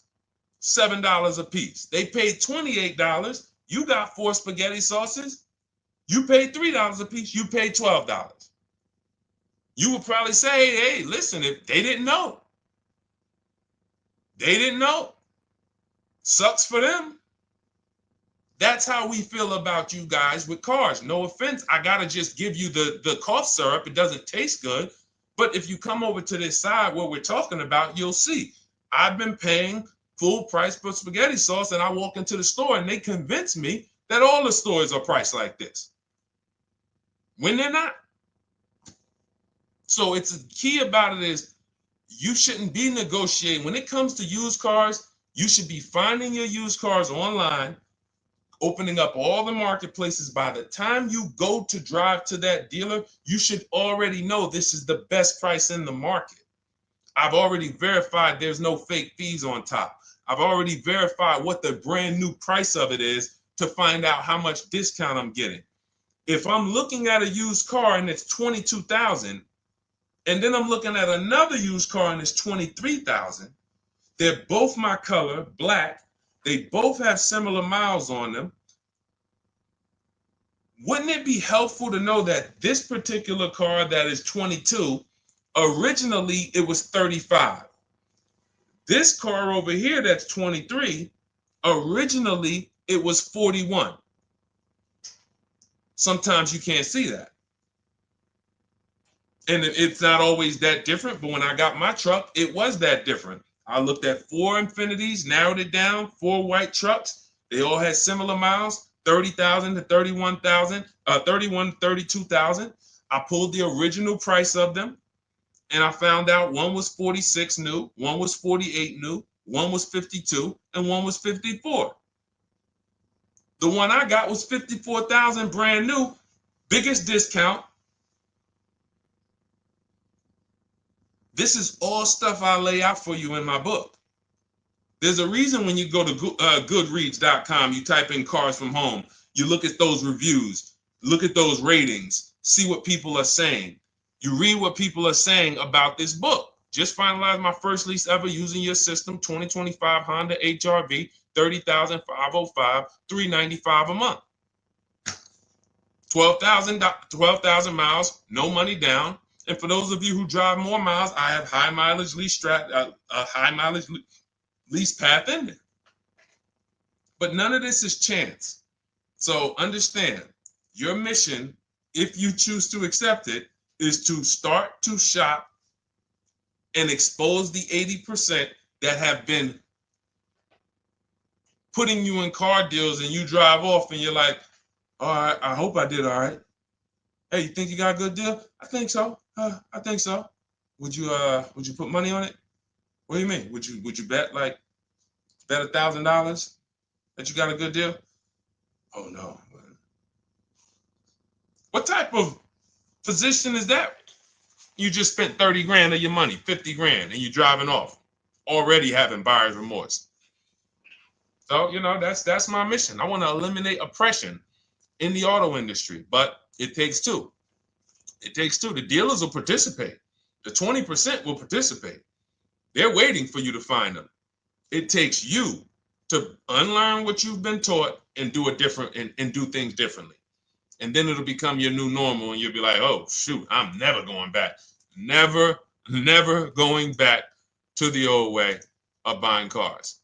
$7 a piece. They paid $28. You got 4 spaghetti sauces. You paid $3 a piece. You paid $12. You would probably say, hey, listen, if they didn't know. They didn't know. Sucks for them. That's how we feel about you guys with cars. No offense. I got to just give you the cough syrup. It doesn't taste good. But if you come over to this side where we're talking about, you'll see. I've been paying full price for spaghetti sauce, and I walk into the store and they convince me that all the stores are priced like this, when they're not. So it's the key about it is you shouldn't be negotiating. When it comes to used cars, you should be finding your used cars online, opening up all the marketplaces. By the time you go to drive to that dealer, you should already know this is the best price in the market. I've already verified there's no fake fees on top. I've already verified what the brand new price of it is to find out how much discount I'm getting. If I'm looking at a used car and it's $22,000, and then I'm looking at another used car and it's $23,000, they're both my color, black. They both have similar miles on them. Wouldn't it be helpful to know that this particular car that is 22, originally it was 35. This car over here that's 23, originally it was 41. Sometimes you can't see that. And it's not always that different, but when I got my truck, it was that different. I looked at 4 Infinities, narrowed it down, 4 white trucks. They all had similar miles, 30,000 to 31,000, 31 to 32,000. I pulled the original price of them, and I found out one was 46 new, one was 48 new, one was 52, and one was 54. The one I got was 54,000 brand new, biggest discount. This is all stuff I lay out for you in my book. There's a reason when you go to Goodreads.com, you type in cars from home, you look at those reviews, look at those ratings, see what people are saying. You read what people are saying about this book. Just finalized my first lease ever using your system, 2025 Honda HR-V, 30,505, $395 a month. 12,000 miles, no money down. And for those of you who drive more miles, I have high mileage lease lease path in there. But none of this is chance. So understand, your mission, if you choose to accept it, is to start to shop and expose the 80% that have been putting you in car deals, and you drive off and you're like, all right, I hope I did all right. Hey, you think you got a good deal? I think so. I think so. Would you put money on it? What do you mean? Would you bet $1,000 that you got a good deal? Oh no. What type of position is that? You just spent 30 grand of your money, 50 grand, and you're driving off, already having buyer's remorse. So, that's my mission. I want to eliminate oppression in the auto industry, but it takes two. It takes two. The dealers will participate. The 20% will participate. They're waiting for you to find them. It takes you to unlearn what you've been taught and do it different and do things differently. And then it'll become your new normal, and you'll be like, oh, shoot, I'm never going back. Never going back to the old way of buying cars.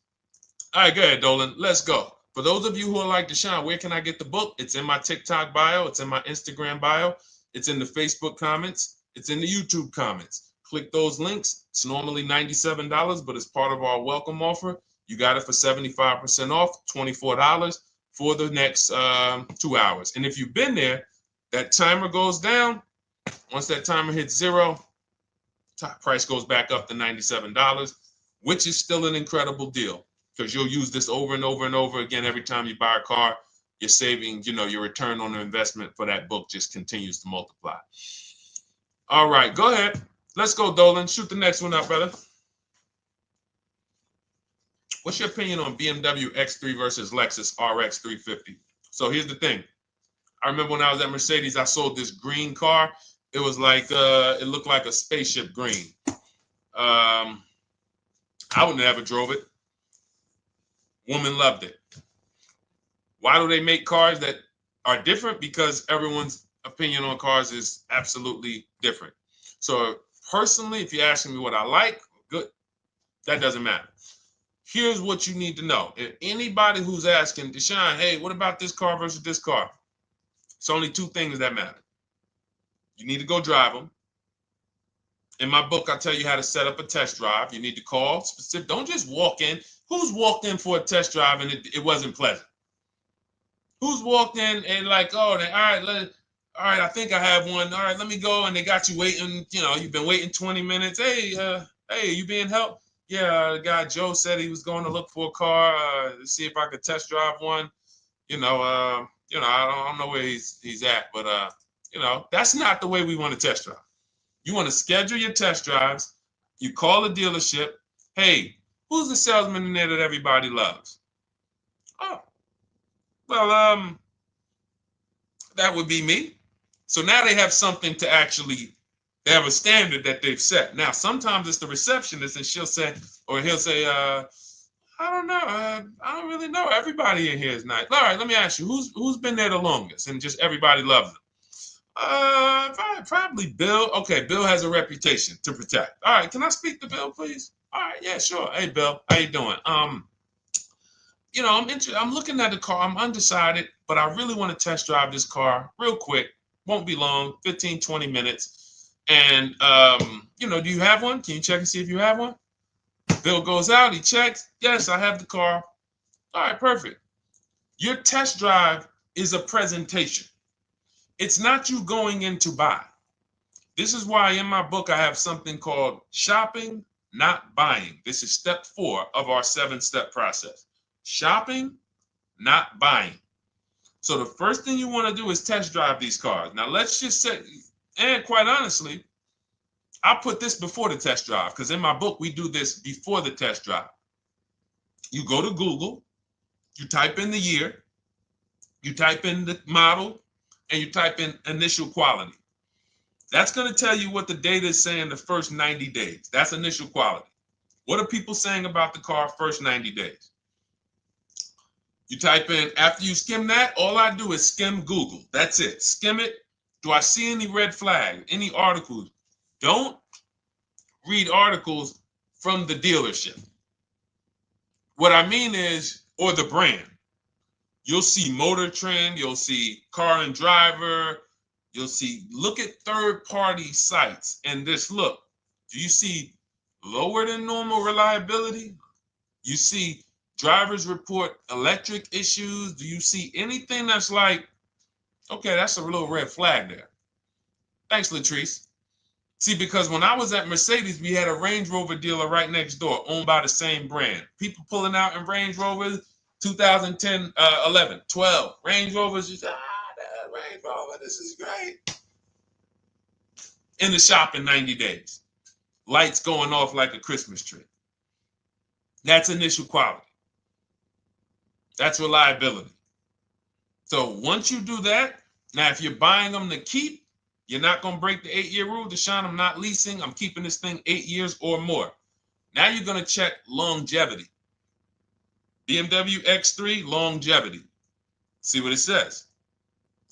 All right, go ahead, Dolan. Let's go. For those of you who are like Deshone, where can I get the book? It's in my TikTok bio. It's in my Instagram bio. It's in the Facebook comments. It's in the YouTube comments. Click those links. It's normally $97, but it's part of our welcome offer. You got it for 75% off, $24 for the next 2 hours. And if you've been there, that timer goes down. Once that timer hits 0, top price goes back up to $97, which is still an incredible deal because you'll use this over and over and over again every time you buy a car. You're saving, your return on the investment for that book just continues to multiply. All right, go ahead. Let's go, Dolan. Shoot the next one up, brother. What's your opinion on BMW X3 versus Lexus RX 350? So here's the thing. I remember when I was at Mercedes, I sold this green car. It was like, it looked like a spaceship green. I would never drove it. Woman loved it. Why do they make cars that are different? Because everyone's opinion on cars is absolutely different. So personally, if you're asking me what I like, good, that doesn't matter. Here's what you need to know. If anybody who's asking, Deshone, hey, what about this car versus this car? It's only two things that matter. You need to go drive them. In my book, I tell you how to set up a test drive. You need to call specific. Don't just walk in. Who's walked in for a test drive and it wasn't pleasant? Who's walked in and like, oh, all right, I think I have one. All right, let me go. And they got you waiting. You've been waiting 20 minutes. Hey, you being helped? Yeah, the guy Joe said he was going to look for a car to see if I could test drive one. I don't know where he's at, but that's not the way we want to test drive. You want to schedule your test drives. You call the dealership. Hey, who's the salesman in there that everybody loves? Oh, well, that would be me. So now they have something to actually, they have a standard that they've set. Now, sometimes it's the receptionist and he'll say, I don't know. I don't really know. Everybody in here is nice. All right, let me ask you, who's been there the longest? And just everybody loves them. Probably Bill. Okay, Bill has a reputation to protect. All right, can I speak to Bill, please? All right, yeah, sure. Hey, Bill, how you doing? I'm looking at the car. I'm undecided, but I really want to test drive this car real quick. Won't be long, 15, 20 minutes. And do you have one? Can you check and see if you have one? Bill goes out, he checks. Yes, I have the car. All right, perfect. Your test drive is a presentation. It's not you going in to buy. This is why in my book I have something called shopping, not buying. This is step 4 of our 7-step process. Shopping, not buying. So the first thing you want to do is test drive these cars. Now let's just say, and quite honestly, I put this before the test drive because in my book we do this before the test drive. You go to Google, you type in the year, you type in the model, and you type in initial quality. That's going to tell you what the data is saying the first 90 days. That's initial quality. What are people saying about the car first 90 days? You type in, after you skim that, all I do is skim Google. That's it. Skim it. Do I see any red flags, any articles? Don't read articles from the dealership. What I mean is, or the brand. You'll see Motor Trend, you'll see Car and Driver, look at third-party sites and just look. Do you see lower than normal reliability? You see drivers report electric issues? Do you see anything that's like, okay, that's a little red flag there? Thanks, Latrice. See, because when I was at Mercedes, we had a Range Rover dealer right next door owned by the same brand. People pulling out in Range Rovers, 2010, 11, 12. Range Rovers, just, that Range Rover, this is great. In the shop in 90 days. Lights going off like a Christmas tree. That's initial quality. That's reliability. So once you do that, now if you're buying them to keep, you're not going to break the 8-year rule. Deshone, I'm not leasing. I'm keeping this thing 8 years or more. Now you're going to check longevity. BMW X3, longevity. See what it says.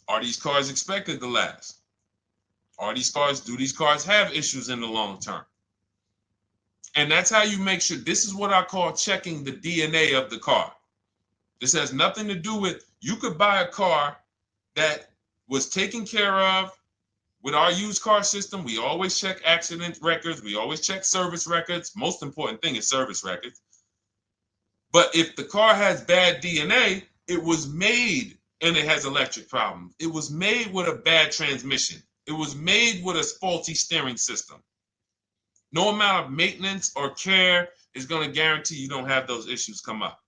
Are these cars expected to last? Do these cars have issues in the long term? And that's how you make sure. This is what I call checking the DNA of the car. This has nothing to do with, you could buy a car that was taken care of with our used car system. We always check accident records. We always check service records. Most important thing is service records. But if the car has bad DNA, it was made and it has electric problems. It was made with a bad transmission. It was made with a faulty steering system. No amount of maintenance or care is going to guarantee you don't have those issues come up.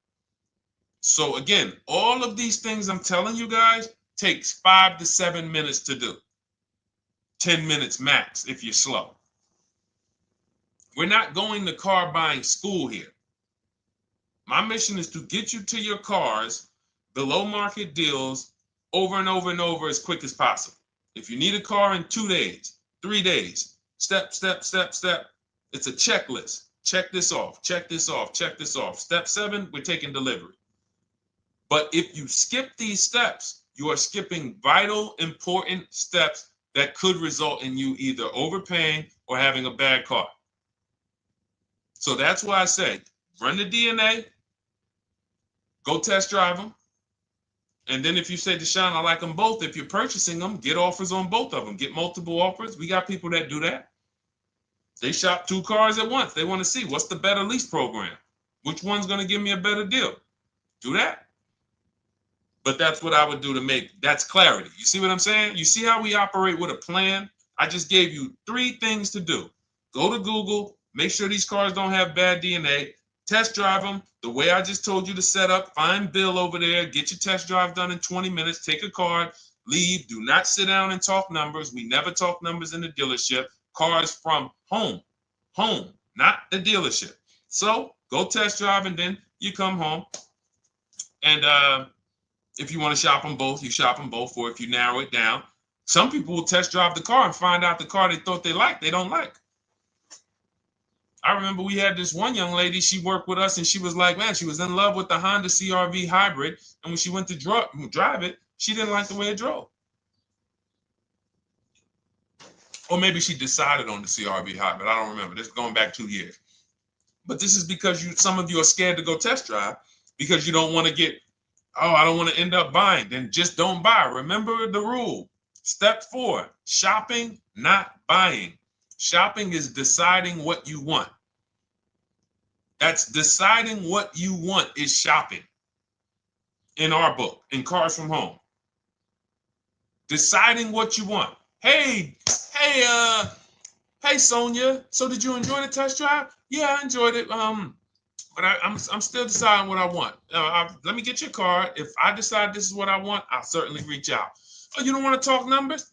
So again, all of these things I'm telling you guys takes 5 to 7 minutes to do. 10 minutes max if you're slow. We're not going to car buying school here. My mission is to get you to your cars below market deals over and over and over as quick as possible. If you need a car in 2 days, 3 days, step, step, step, step. It's a checklist. Check this off, check this off, check this off. Step 7, we're taking delivery. But if you skip these steps, you are skipping vital, important steps that could result in you either overpaying or having a bad car. So that's why I say, run the DNA, go test drive them. And then if you say, Deshone, I like them both, if you're purchasing them, get offers on both of them. Get multiple offers. We got people that do that. They shop 2 cars at once. They want to see what's the better lease program. Which one's going to give me a better deal? Do that. But that's what I would do to make, that's clarity. You see what I'm saying? You see how we operate with a plan? I just gave you 3 things to do. Go to Google, make sure these cars don't have bad DNA, test drive them the way I just told you to set up, find Bill over there, get your test drive done in 20 minutes, take a card, leave, do not sit down and talk numbers. We never talk numbers in the dealership. Cars from home, not the dealership. So go test drive and then you come home. And if you want to shop them both, you shop them both. Or if you narrow it down, some people will test drive the car and find out the car they thought they liked, they don't like. I remember we had this one young lady, she worked with us and she was like, man, she was in love with the Honda CR-V hybrid. And when she went to drive it, she didn't like the way it drove. Or maybe she decided on the CR-V hybrid. I don't remember. This is going back 2 years. But this is because some of you are scared to go test drive because you don't want to get, oh, I don't want to end up buying. Then just don't buy. Remember the rule. Step 4, shopping, not buying. Shopping is deciding what you want. That's deciding what you want is shopping in our book, in Cars from Home. Deciding what you want. Hey, Sonia. So did you enjoy the test drive? Yeah, I enjoyed it. But I'm still deciding what I want. Let me get your card. If I decide this is what I want, I'll certainly reach out. Oh, you don't want to talk numbers?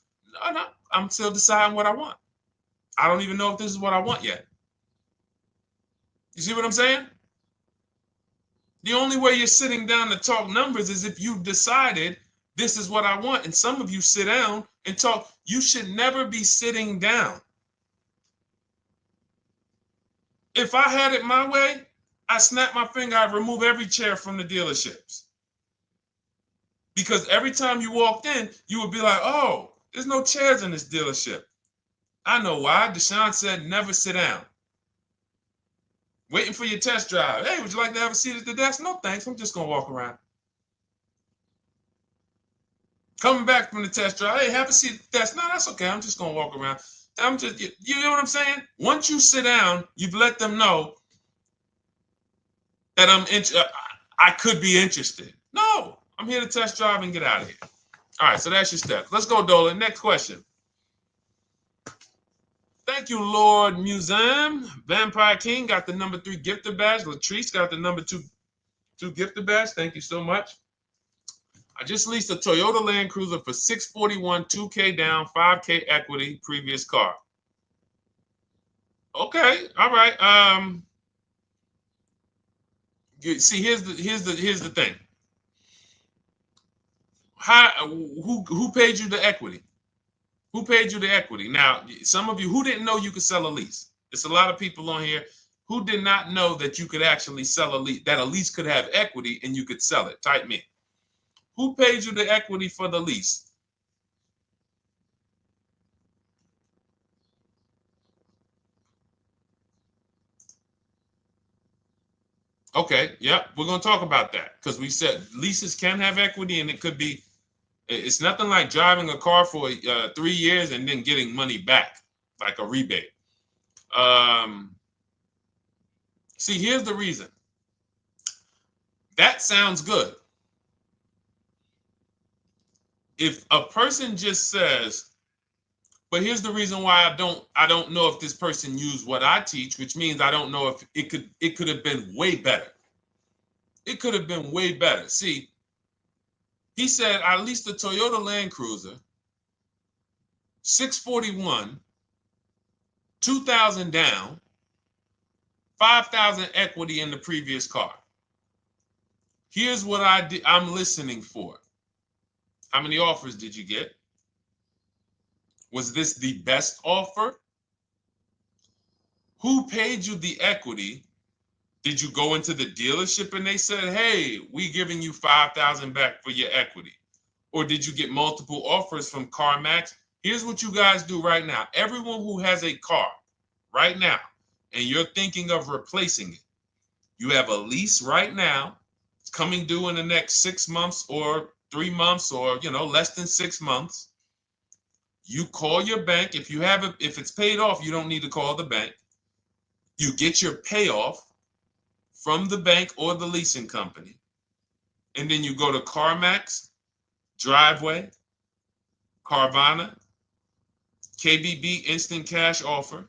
No, I'm still deciding what I want. I don't even know if this is what I want yet. You see what I'm saying? The only way you're sitting down to talk numbers is if you've decided this is what I want. And some of you sit down and talk. You should never be sitting down. If I had it my way, I snap my finger, I'd remove every chair from the dealerships. Because every time you walked in, you would be like, oh, there's no chairs in this dealership. I know why. Deshone said never sit down. Waiting for your test drive. Hey, would you like to have a seat at the desk? No, thanks. I'm just going to walk around. Coming back from the test drive. Hey, have a seat at the desk. No, that's okay. I'm just going to walk around. You know what I'm saying? Once you sit down, you've let them know that I could be interested. No, I'm here to test drive and get out of here. All right, so that's your steps. Let's go, Dolan. Next question. Thank you, Lord Museum. Vampire King got the number 3 gifter badge. Latrice got the number 2 gifter badge. Thank you so much. I just leased a Toyota Land Cruiser for $641, $2K down, $5K equity, previous car. Okay, all right. See, here's the thing. Who paid you the equity? Who paid you the equity? Now, some of you who didn't know you could sell a lease. There's a lot of people on here who did not know that you could actually sell a lease, that a lease could have equity and you could sell it. Type me. Who paid you the equity for the lease? Okay, yep, we're going to talk about that because we said leases can have equity and it could be, it's nothing like driving a car for 3 years and then getting money back, like a rebate. See, here's the reason. That sounds good. If a person just says, But here's the reason why I don't know if this person used what I teach, which means I don't know if it could have been way better. It could have been way better. See, he said I leased a Toyota Land Cruiser, 641, 2,000 down, 5,000 equity in the previous car. Here's what I'm listening for. How many offers did you get? Was this the best offer? Who paid you the equity? Did you go into the dealership and they said, hey, we giving you 5,000 back for your equity? Or did you get multiple offers from CarMax? Here's what you guys do right now. Everyone who has a car right now, and you're thinking of replacing it, you have a lease right now. It's coming due in the next 6 months or 3 months or, less than 6 months. You call your bank. If it's paid off, you don't need to call the bank. You get your payoff from the bank or the leasing company. And then you go to CarMax, Driveway, Carvana, KBB Instant Cash Offer,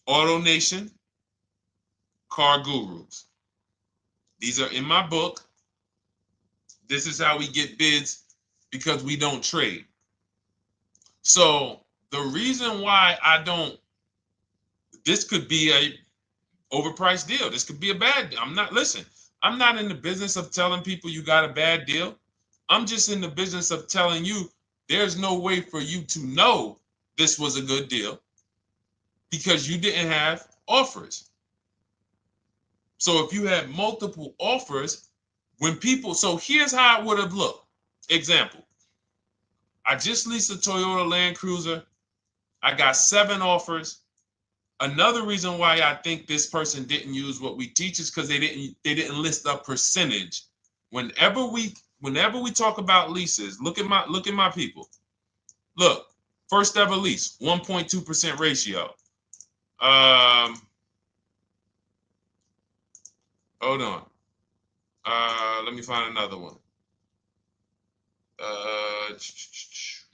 AutoNation, Car Gurus. These are in my book. This is how we get bids because we don't trade. So the reason why this could be a overpriced deal. This could be a bad deal. I'm not in the business of telling people you got a bad deal. I'm just in the business of telling you there's no way for you to know this was a good deal because you didn't have offers. So if you had multiple offers, so here's how it would have looked. Example, I just leased a Toyota Land Cruiser. I got 7 offers. Another reason why I think this person didn't use what we teach is because they didn't list a percentage. Whenever we talk about leases, look at my people. Look, first ever lease, 1.2% ratio. Hold on. Let me find another one.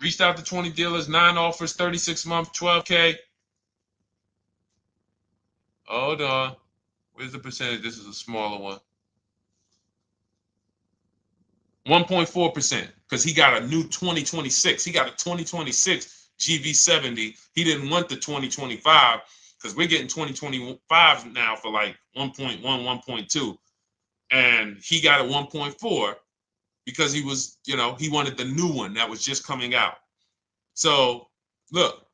Reached out to 20 dealers, 9 offers, 36 months, 12K. Hold on. Where's the percentage? This is a smaller one. 1.4%, because he got a new 2026. He got a 2026 GV70. He didn't want the 2025 because we're getting 2025 now for like 1.1, 1.2. And he got a 1.4 because he was, he wanted the new one that was just coming out. So look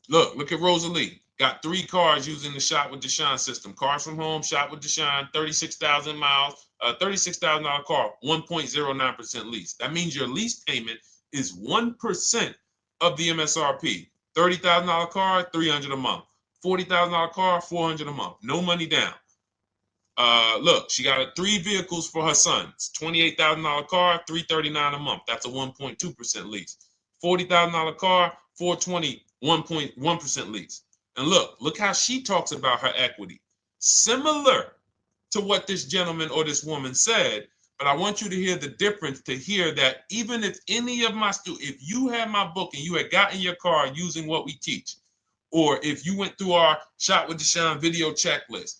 at Rosalie. Got 3 cars using the Shop with Deshone system. Cars from home, Shop with Deshone, 36,000 miles, $36,000 car, 1.09% lease. That means your lease payment is 1% of the MSRP. $30,000 car, $300 a month. $40,000 car, $400 a month. No money down. Look, she got 3 vehicles for her sons. $28,000 car, $339 a month. That's a 1.2% lease. $40,000 car, $420, 1.1% lease. And look how she talks about her equity. Similar to what this gentleman or this woman said, but I want you to hear the difference, to hear that even if any of my students, if you had my book and you had gotten your car using what we teach, or if you went through our Shop with Deshone video checklist,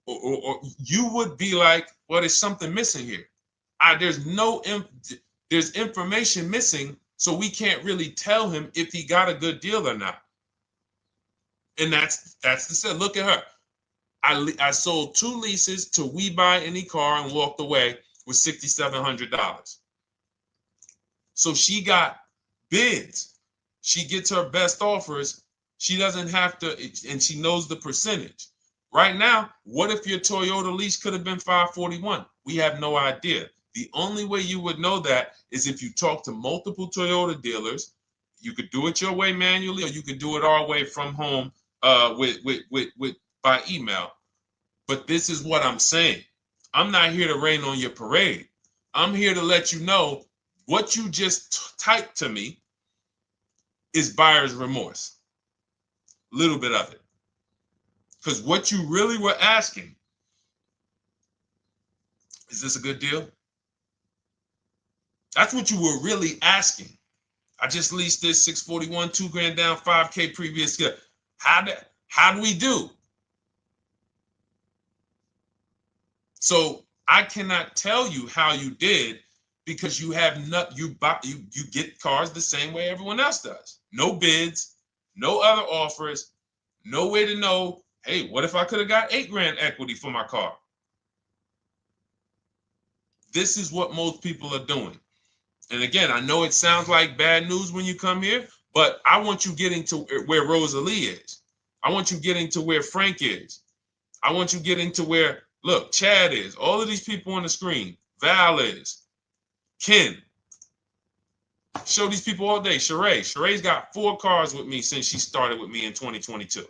or you would be like, well, there's something missing here. There's information missing, so we can't really tell him if he got a good deal or not. And that's the set. Look at her. I sold 2 leases to We Buy Any Car and walked away with $6,700. So she got bids. She gets her best offers. She doesn't have to, and she knows the percentage. Right now, what if your Toyota lease could have been $541? We have no idea. The only way you would know that is if you talk to multiple Toyota dealers. You could do it your way manually, or you could do it our way from home by email. But this is what I'm saying. I'm not here to rain on your parade. I'm here to let you know what you just typed to me is buyer's remorse. A little bit of it. Because what you really were asking, is this a good deal? That's what you were really asking. I just leased this 641, 2 grand down, 5K previous year. How do we do? So I cannot tell you how you did because you have not you get cars the same way everyone else does. No bids, no other offers, no way to know, hey, what if I could have got 8 grand equity for my car? This is what most people are doing. And again, I know it sounds like bad news when you come here, but I want you getting to where Rosalie is. I want you getting to where Frank is. I want you getting to where, look, Chad is. All of these people on the screen. Val is. Ken. Show these people all day. Sheree. Sheree's got 4 cars with me since she started with me in 2022.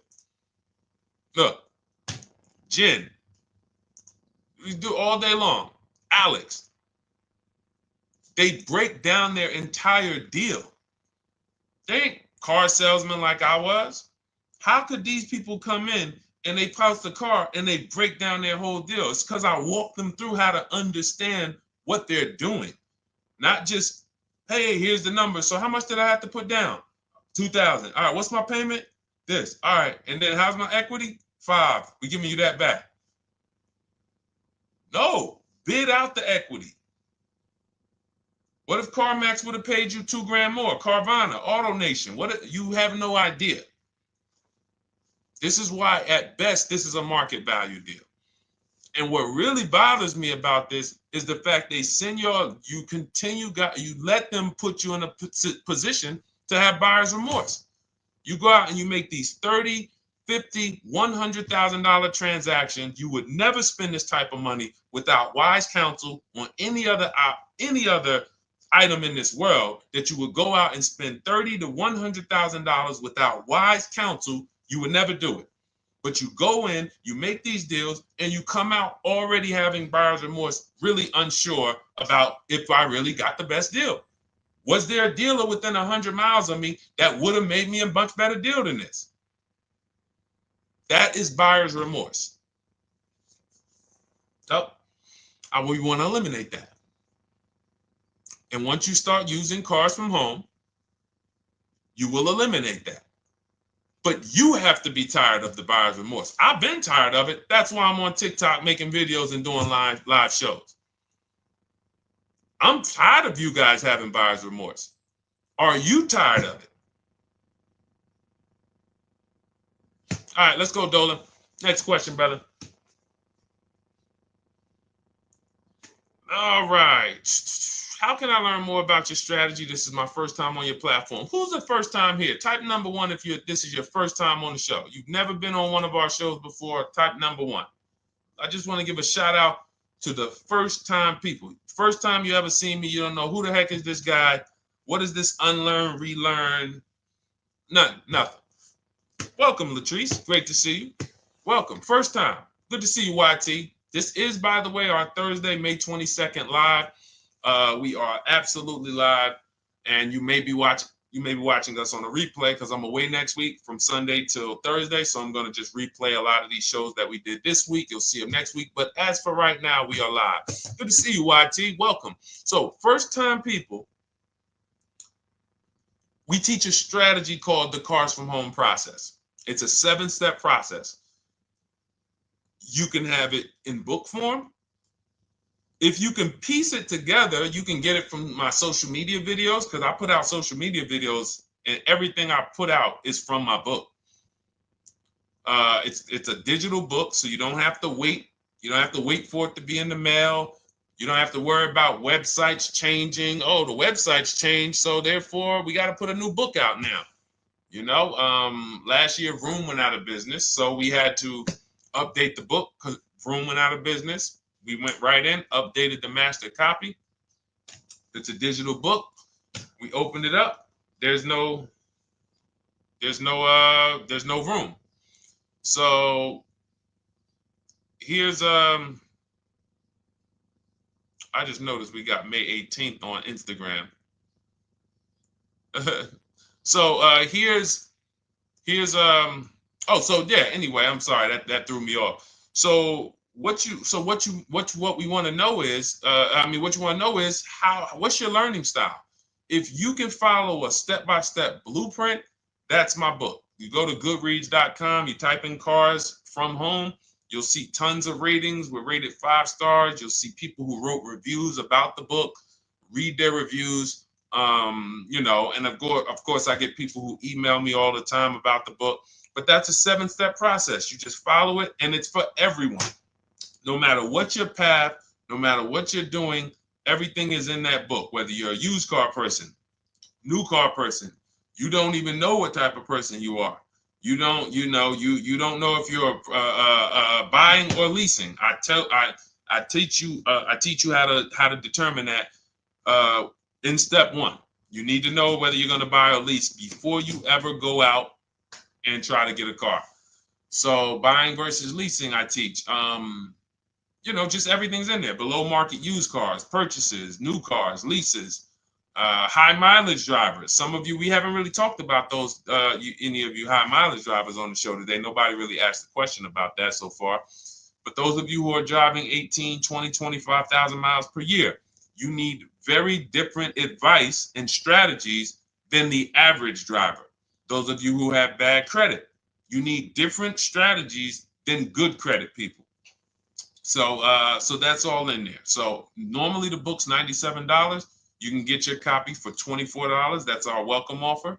Look. Jen. We do all day long. Alex. They break down their entire deal. They ain't car salesmen like I was. How could these people come in and they pounce the car and they break down their whole deal? It's because I walk them through how to understand what they're doing. Not just, hey, here's the number. So how much did I have to put down? 2,000. All right, what's my payment? This. All right, and then how's my equity? 5. We're giving you that back. No, bid out the equity. What if CarMax would have paid you 2 grand more? Carvana, AutoNation, you have no idea. This is why, at best, this is a market value deal. And what really bothers me about this is the fact they send you let them put you in a position to have buyer's remorse. You go out and you make these $30,000, $50,000, $100,000 transactions. You would never spend this type of money without wise counsel on any other item in this world. That you would go out and spend $30,000 to $100,000 without wise counsel. You would never do it. But you go in, you make these deals, and you come out already having buyer's remorse, really unsure about if I really got the best deal. Was there a dealer within 100 miles of me that would have made me a much better deal than this? That is buyer's remorse. So we want to eliminate that. And once you start using cars from home, you will eliminate that. But you have to be tired of the buyer's remorse. I've been tired of it. That's why I'm on TikTok making videos and doing live shows. I'm tired of you guys having buyer's remorse. Are you tired of it? All right, let's go, Dolan. Next question, brother. All right. How can I learn more about your strategy? This is my first time on your platform. Who's the first time here? Type number 1 if this is your first time on the show. You've never been on one of our shows before. Type number 1. I just want to give a shout out to the first time people. First time you ever seen me, you don't know who the heck is this guy. What is this unlearn, relearn? Nothing. Welcome, Latrice. Great to see you. Welcome. First time. Good to see you, YT. This is, by the way, our Thursday, May 22nd live. We are absolutely live, and you may be watching us on a replay because I'm away next week from Sunday till Thursday, so I'm going to just replay a lot of these shows that we did this week. You'll see them next week, but as for right now, we are live. Good to see you, YT. Welcome. So, first time people, we teach a strategy called the Cars from Home process. It's a 7-step process. You can have it in book form. If you can piece it together, you can get it from my social media videos, because I put out social media videos and everything I put out is from my book. It's a digital book, so you don't have to wait. You don't have to wait for it to be in the mail. You don't have to worry about websites changing. Oh, the website's changed, so therefore we got to put a new book out now. You know, last year Vroom went out of business, so we had to update the book because Vroom went out of business. We went right in, updated the master copy. It's a digital book. We opened it up. There's no room. So here's I just noticed we got May 18th on Instagram. So here's anyway, I'm sorry that threw me off. So what we want to know is what's your learning style? If you can follow a step-by-step blueprint, that's my book. You go to goodreads.com, you type in cars from home, you'll see tons of ratings. We're rated 5 stars. You'll see people who wrote reviews about the book, read their reviews. And of course, I get people who email me all the time about the book. But that's a 7-step process. You just follow it, and it's for everyone. No matter what your path, no matter what you're doing, everything is in that book. Whether you're a used car person, new car person, you don't even know what type of person you are. You don't know if you're buying or leasing. I teach you how to determine that in step 1. You need to know whether you're going to buy or lease before you ever go out and try to get a car. So buying versus leasing, I teach. Just everything's in there. Below market used cars, purchases, new cars, leases, high mileage drivers. Some of you, we haven't really talked about those, any of you high mileage drivers on the show today. Nobody really asked a question about that so far. But those of you who are driving 18, 20, 25,000 miles per year, you need very different advice and strategies than the average driver. Those of you who have bad credit, you need different strategies than good credit people. So that's all in there. So normally the book's $97. You can get your copy for $24. That's our welcome offer.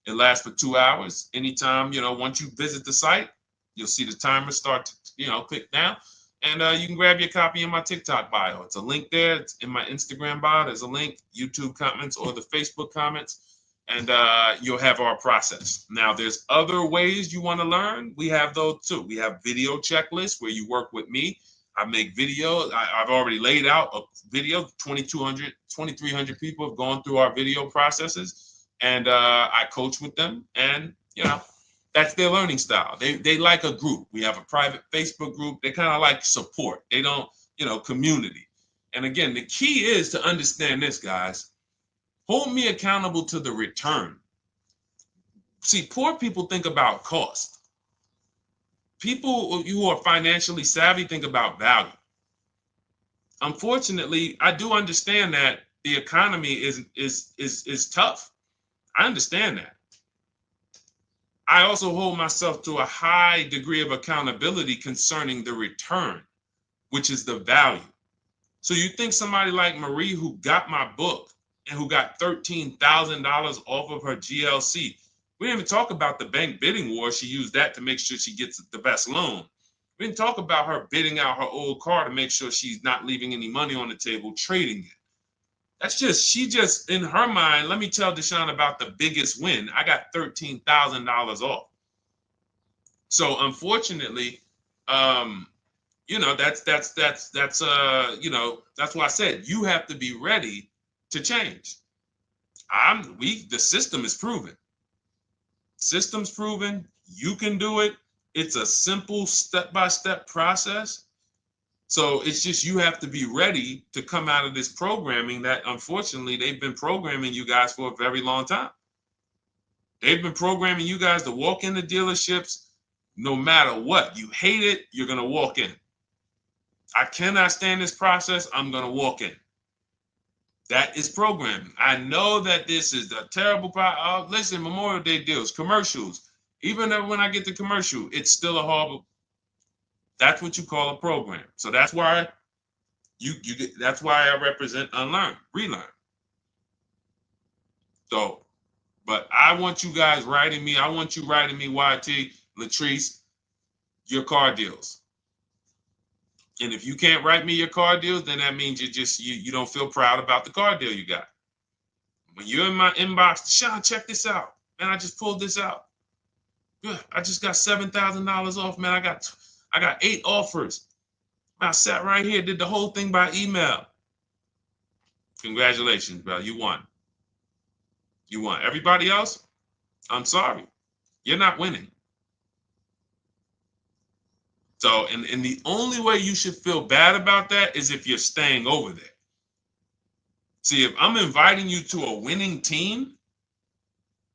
It lasts for 2 hours. Anytime, once you visit the site, you'll see the timer start to, click down. And you can grab your copy in my TikTok bio. It's a link there. It's in my Instagram bio. There's a link, YouTube comments or the Facebook comments. And you'll have our process. Now, there's other ways you want to learn. We have those too. We have video checklists where you work with me. I make videos. I've already laid out a video. 2,300 people have gone through our video processes, and I coach with them. And that's their learning style. They like a group. We have a private Facebook group. They kind of like support. They don't, community. And again, the key is to understand this, guys. Hold me accountable to the return. See, poor people think about cost. People who are financially savvy think about value. Unfortunately, I do understand that the economy is tough. I understand that. I also hold myself to a high degree of accountability concerning the return, which is the value. So you think somebody like Marie, who got my book and who got $13,000 off of her GLC, we didn't even talk about the bank bidding war. She used that to make sure she gets the best loan. We didn't talk about her bidding out her old car to make sure she's not leaving any money on the table, trading it. She just, in her mind, let me tell Deshone about the biggest win. I got $13,000 off. So unfortunately, that's why I said you have to be ready to change. The system is proven. System's proven. You can do it. It's a simple step-by-step process. So it's just you have to be ready to come out of this programming that unfortunately they've been programming you guys for a very long time. They've been programming you guys to walk into dealerships no matter what. You hate it, you're going to walk in. I cannot stand this process, I'm going to walk in. That is programming. I know that this is the terrible part. Listen, Memorial Day deals, commercials. Even when I get the commercial, it's still a horrible. That's what you call a program. So that's why that's why I represent unlearn, relearn. So, but I want you guys writing me. I want you writing me, YT, Latrice, your car deals. And if you can't write me your car deals, then that means you don't feel proud about the car deal you got. When you're in my inbox, Deshone, check this out. Man, I just pulled this out. Good. I just got $7,000 off, man. I got 8 offers. I sat right here, did the whole thing by email. Congratulations, bro. You won. You won. Everybody else, I'm sorry. You're not winning. So, and the only way you should feel bad about that is if you're staying over there. See, if I'm inviting you to a winning team,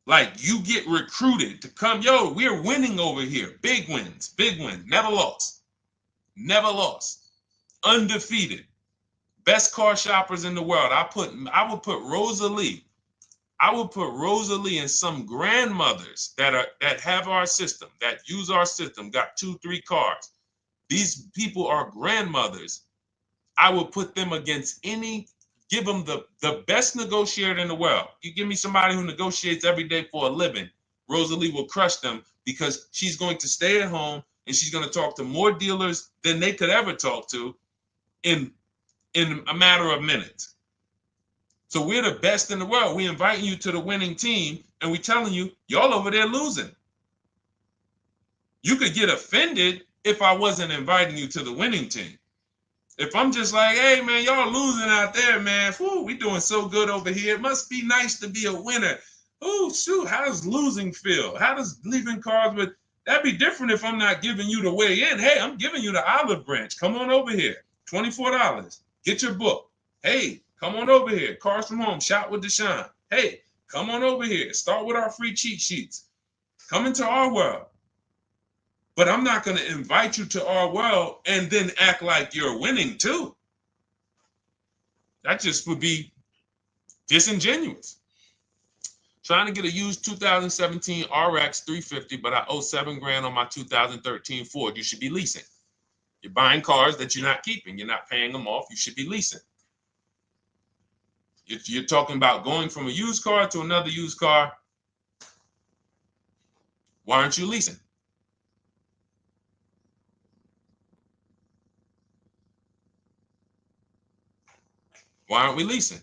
like you get recruited to come, yo, we're winning over here. Big wins, never lost. Never lost. Undefeated. Best car shoppers in the world. I would put Rosalie I would put Rosalie and some grandmothers that have our system, that use our system, got 2-3 cars. These people are grandmothers. I would put them against any, give them the best negotiator in the world. You give me somebody who negotiates every day for a living, Rosalie will crush them because she's going to stay at home and she's going to talk to more dealers than they could ever talk to in a matter of minutes. So we're the best in the world. We inviting you to the winning team and we telling you, y'all over there losing. You could get offended if I wasn't inviting you to the winning team. If I'm just like, hey, man, y'all losing out there, man. Whew, we doing so good over here. It must be nice to be a winner. Oh, shoot, how does losing feel? How does leaving cars with... That'd be different if I'm not giving you the way in. Hey, I'm giving you the olive branch. Come on over here. $24. Get your book. Hey, come on over here. Cars from Home. Shop with Deshone. Hey, come on over here. Start with our free cheat sheets. Come into our world. But I'm not going to invite you to our world and then act like you're winning too. That just would be disingenuous. Trying to get a used 2017 RX 350, but I owe $7,000 on my 2013 Ford. You should be leasing. You're buying cars that you're not keeping. You're not paying them off. You should be leasing. You're talking about going from a used car to another used car. Why aren't you leasing? Why aren't we leasing?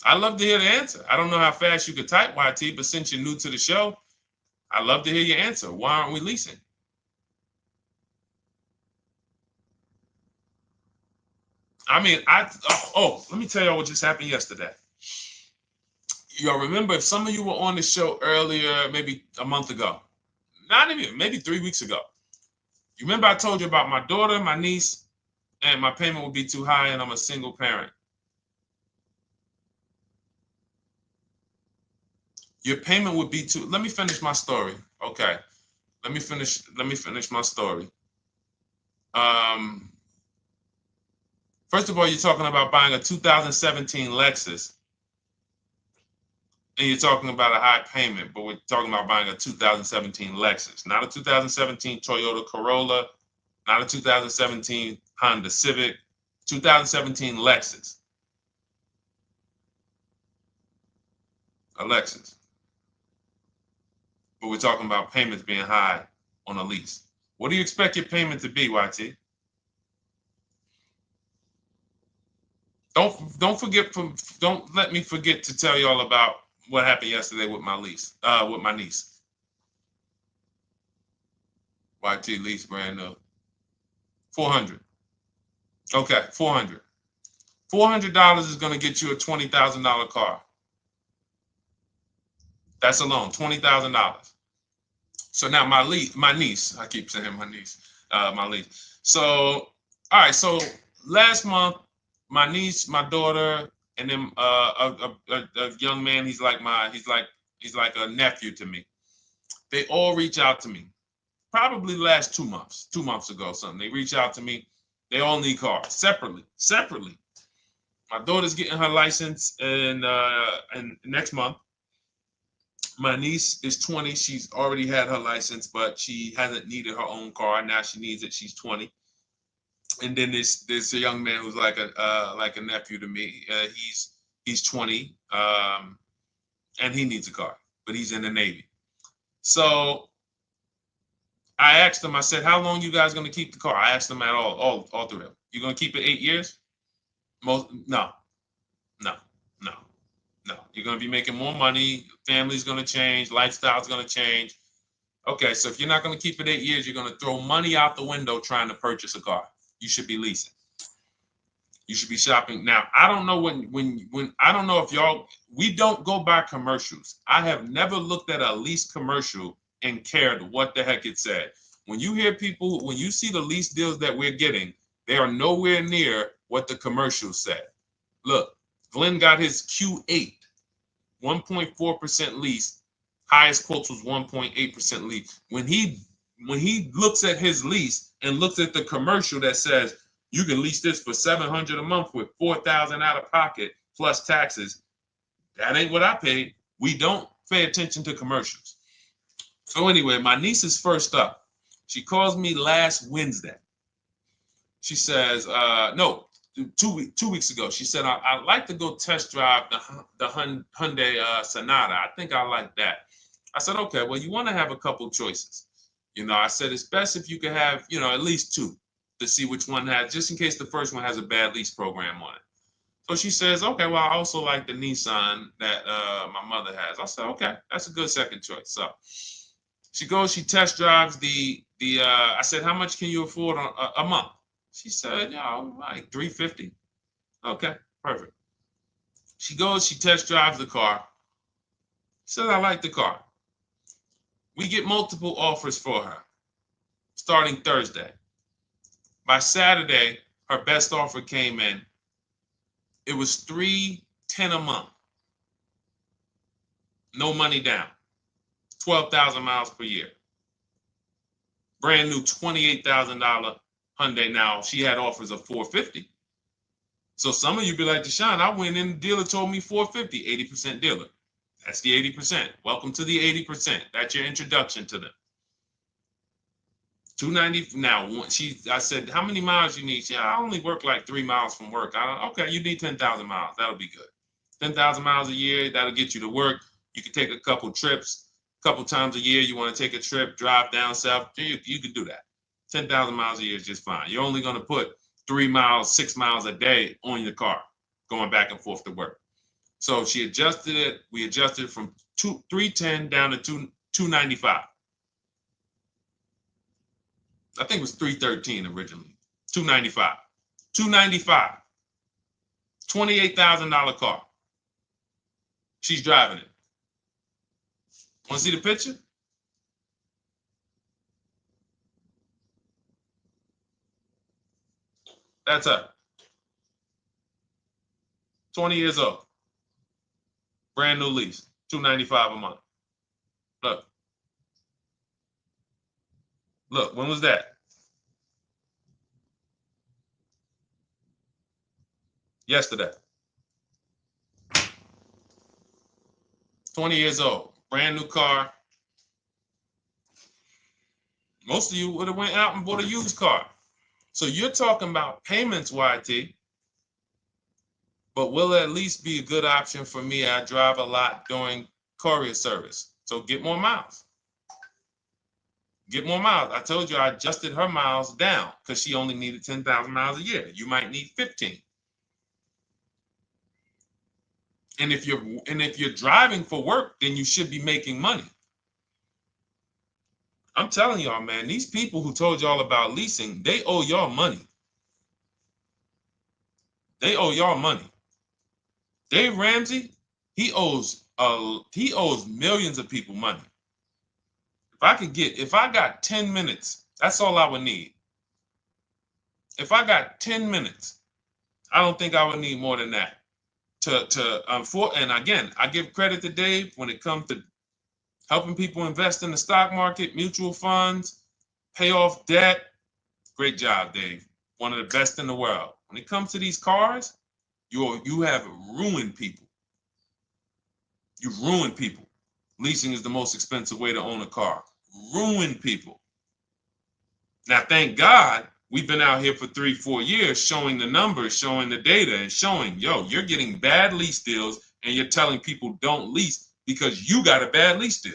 I'd love to hear the answer. I don't know how fast you could type, YT, but since you're new to the show, I'd love to hear your answer. Why aren't we leasing? I mean, let me tell y'all what just happened yesterday. Y'all remember, if some of you were on the show earlier, maybe a month ago, not even, maybe 3 weeks ago, you remember I told you about my daughter, my niece, and my payment would be too high and I'm a single parent. Your payment would be too, let me finish my story. Okay. Let me finish my story. First of all, you're talking about buying a 2017 Lexus. And you're talking about a high payment, but we're talking about buying a 2017 Lexus, not a 2017 Toyota Corolla, not a 2017 Honda Civic, 2017 Lexus. A Lexus. But we're talking about payments being high on a lease. What do you expect your payment to be, YT? Don't let me forget to tell y'all about what happened yesterday with my niece. YT lease brand new. 400. Okay, 400. $400 is going to get you a $20,000 car. That's alone, $20,000. So now my niece, I keep saying my niece, my lease. So, all right, so last month, my niece, my daughter, and then a young man, he's like a nephew to me. They all reach out to me. Probably the last 2 months, 2 months ago, something. They reach out to me. They all need cars separately. My daughter's getting her license in next month. My niece is 20. She's already had her license, but she hasn't needed her own car. Now she needs it. She's 20. And then there's a young man who's like a nephew to me. He's 20, and he needs a car, but he's in the Navy. So I asked him. I said, "How long you guys gonna keep the car?" I asked them at all three of them. You gonna keep it 8 years? No. You're gonna be making more money. Family's gonna change. Lifestyle's gonna change. Okay, so if you're not gonna keep it 8 years, you're gonna throw money out the window trying to purchase a car. You should be leasing. You should be shopping. Now, I don't know when I don't know if we don't go by commercials. I have never looked at a lease commercial and cared what the heck it said. When you see the lease deals that we're getting, they are nowhere near what the commercial said. Look, Glenn got his Q8, 1.4% lease. Highest quotes was 1.8% lease. When he when he looks at his lease and looks at the commercial that says you can lease this for $700 a month with $4,000 out of pocket plus taxes, that ain't what I paid. We don't pay attention to commercials. So anyway, my niece is first up. She calls me last Wednesday. She says, no, 2 weeks ago. She said, I'd like to go test drive the Hyundai Sonata. I think I like that. I said, okay, well, you want to have a couple choices. I said, it's best if you could have, at least two to see which one has, just in case the first one has a bad lease program on it. So she says, okay, well, I also like the Nissan that my mother has. I said, okay, that's a good second choice. So she goes, she test drives I said, how much can you afford a month? She said, like $350. Okay, perfect. She goes, she test drives the car. She said, I like the car. We get multiple offers for her starting Thursday. By Saturday, her best offer came in. It was $310 a month. No money down. 12,000 miles per year. Brand new $28,000 Hyundai. Now, she had offers of $450. So some of you be like, Deshone, I went in, the dealer told me $450, 80% dealer. That's the 80%. Welcome to the 80%. That's your introduction to them. $290. Now, I said, how many miles you need? I only work like 3 miles from work. Okay, you need 10,000 miles. That'll be good. 10,000 miles a year, that'll get you to work. You can take a couple trips, a couple times a year. You want to take a trip, drive down south. You can do that. 10,000 miles a year is just fine. You're only going to put 3 miles, 6 miles a day on your car, going back and forth to work. So she adjusted it. We adjusted it from 310 down to 295. I think it was 313 originally. 295. 295. $28,000 car. She's driving it. Want to see the picture? That's her. 20 years old. Brand new lease. $295 a month. Look. Look, when was that? Yesterday. 20 years old. Brand new car. Most of you would have went out and bought a used car. So you're talking about payments, YT. But will it at least be a good option for me? I drive a lot during courier service. So get more miles. Get more miles. I told you I adjusted her miles down because she only needed 10,000 miles a year. You might need 15. And if you're driving for work, then you should be making money. I'm telling y'all, man, these people who told y'all about leasing, they owe y'all money. They owe y'all money. Dave Ramsey, he owes millions of people money. If I got 10 minutes, that's all I would need. If I got 10 minutes, I don't think I would need more than that. And again, I give credit to Dave when it comes to helping people invest in the stock market, mutual funds, pay off debt. Great job, Dave. One of the best in the world. When it comes to these cars, you have ruined people. You've ruined people. Leasing is the most expensive way to own a car. Ruined people. Now, thank God, we've been out here for 3-4 years showing the numbers, showing the data, and showing, you're getting bad lease deals, and you're telling people don't lease because you got a bad lease deal.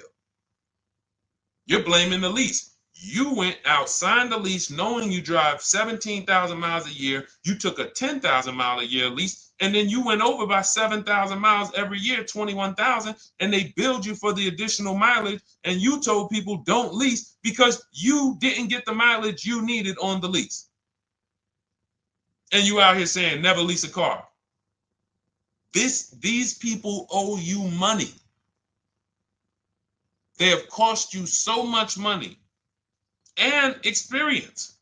You're blaming the lease. You went out, signed the lease, knowing you drive 17,000 miles a year. You took a 10,000 mile a year lease, and then you went over by 7,000 miles every year, 21,000, and they billed you for the additional mileage, and you told people don't lease because you didn't get the mileage you needed on the lease. And you out here saying never lease a car. These people owe you money. They have cost you so much money and experience.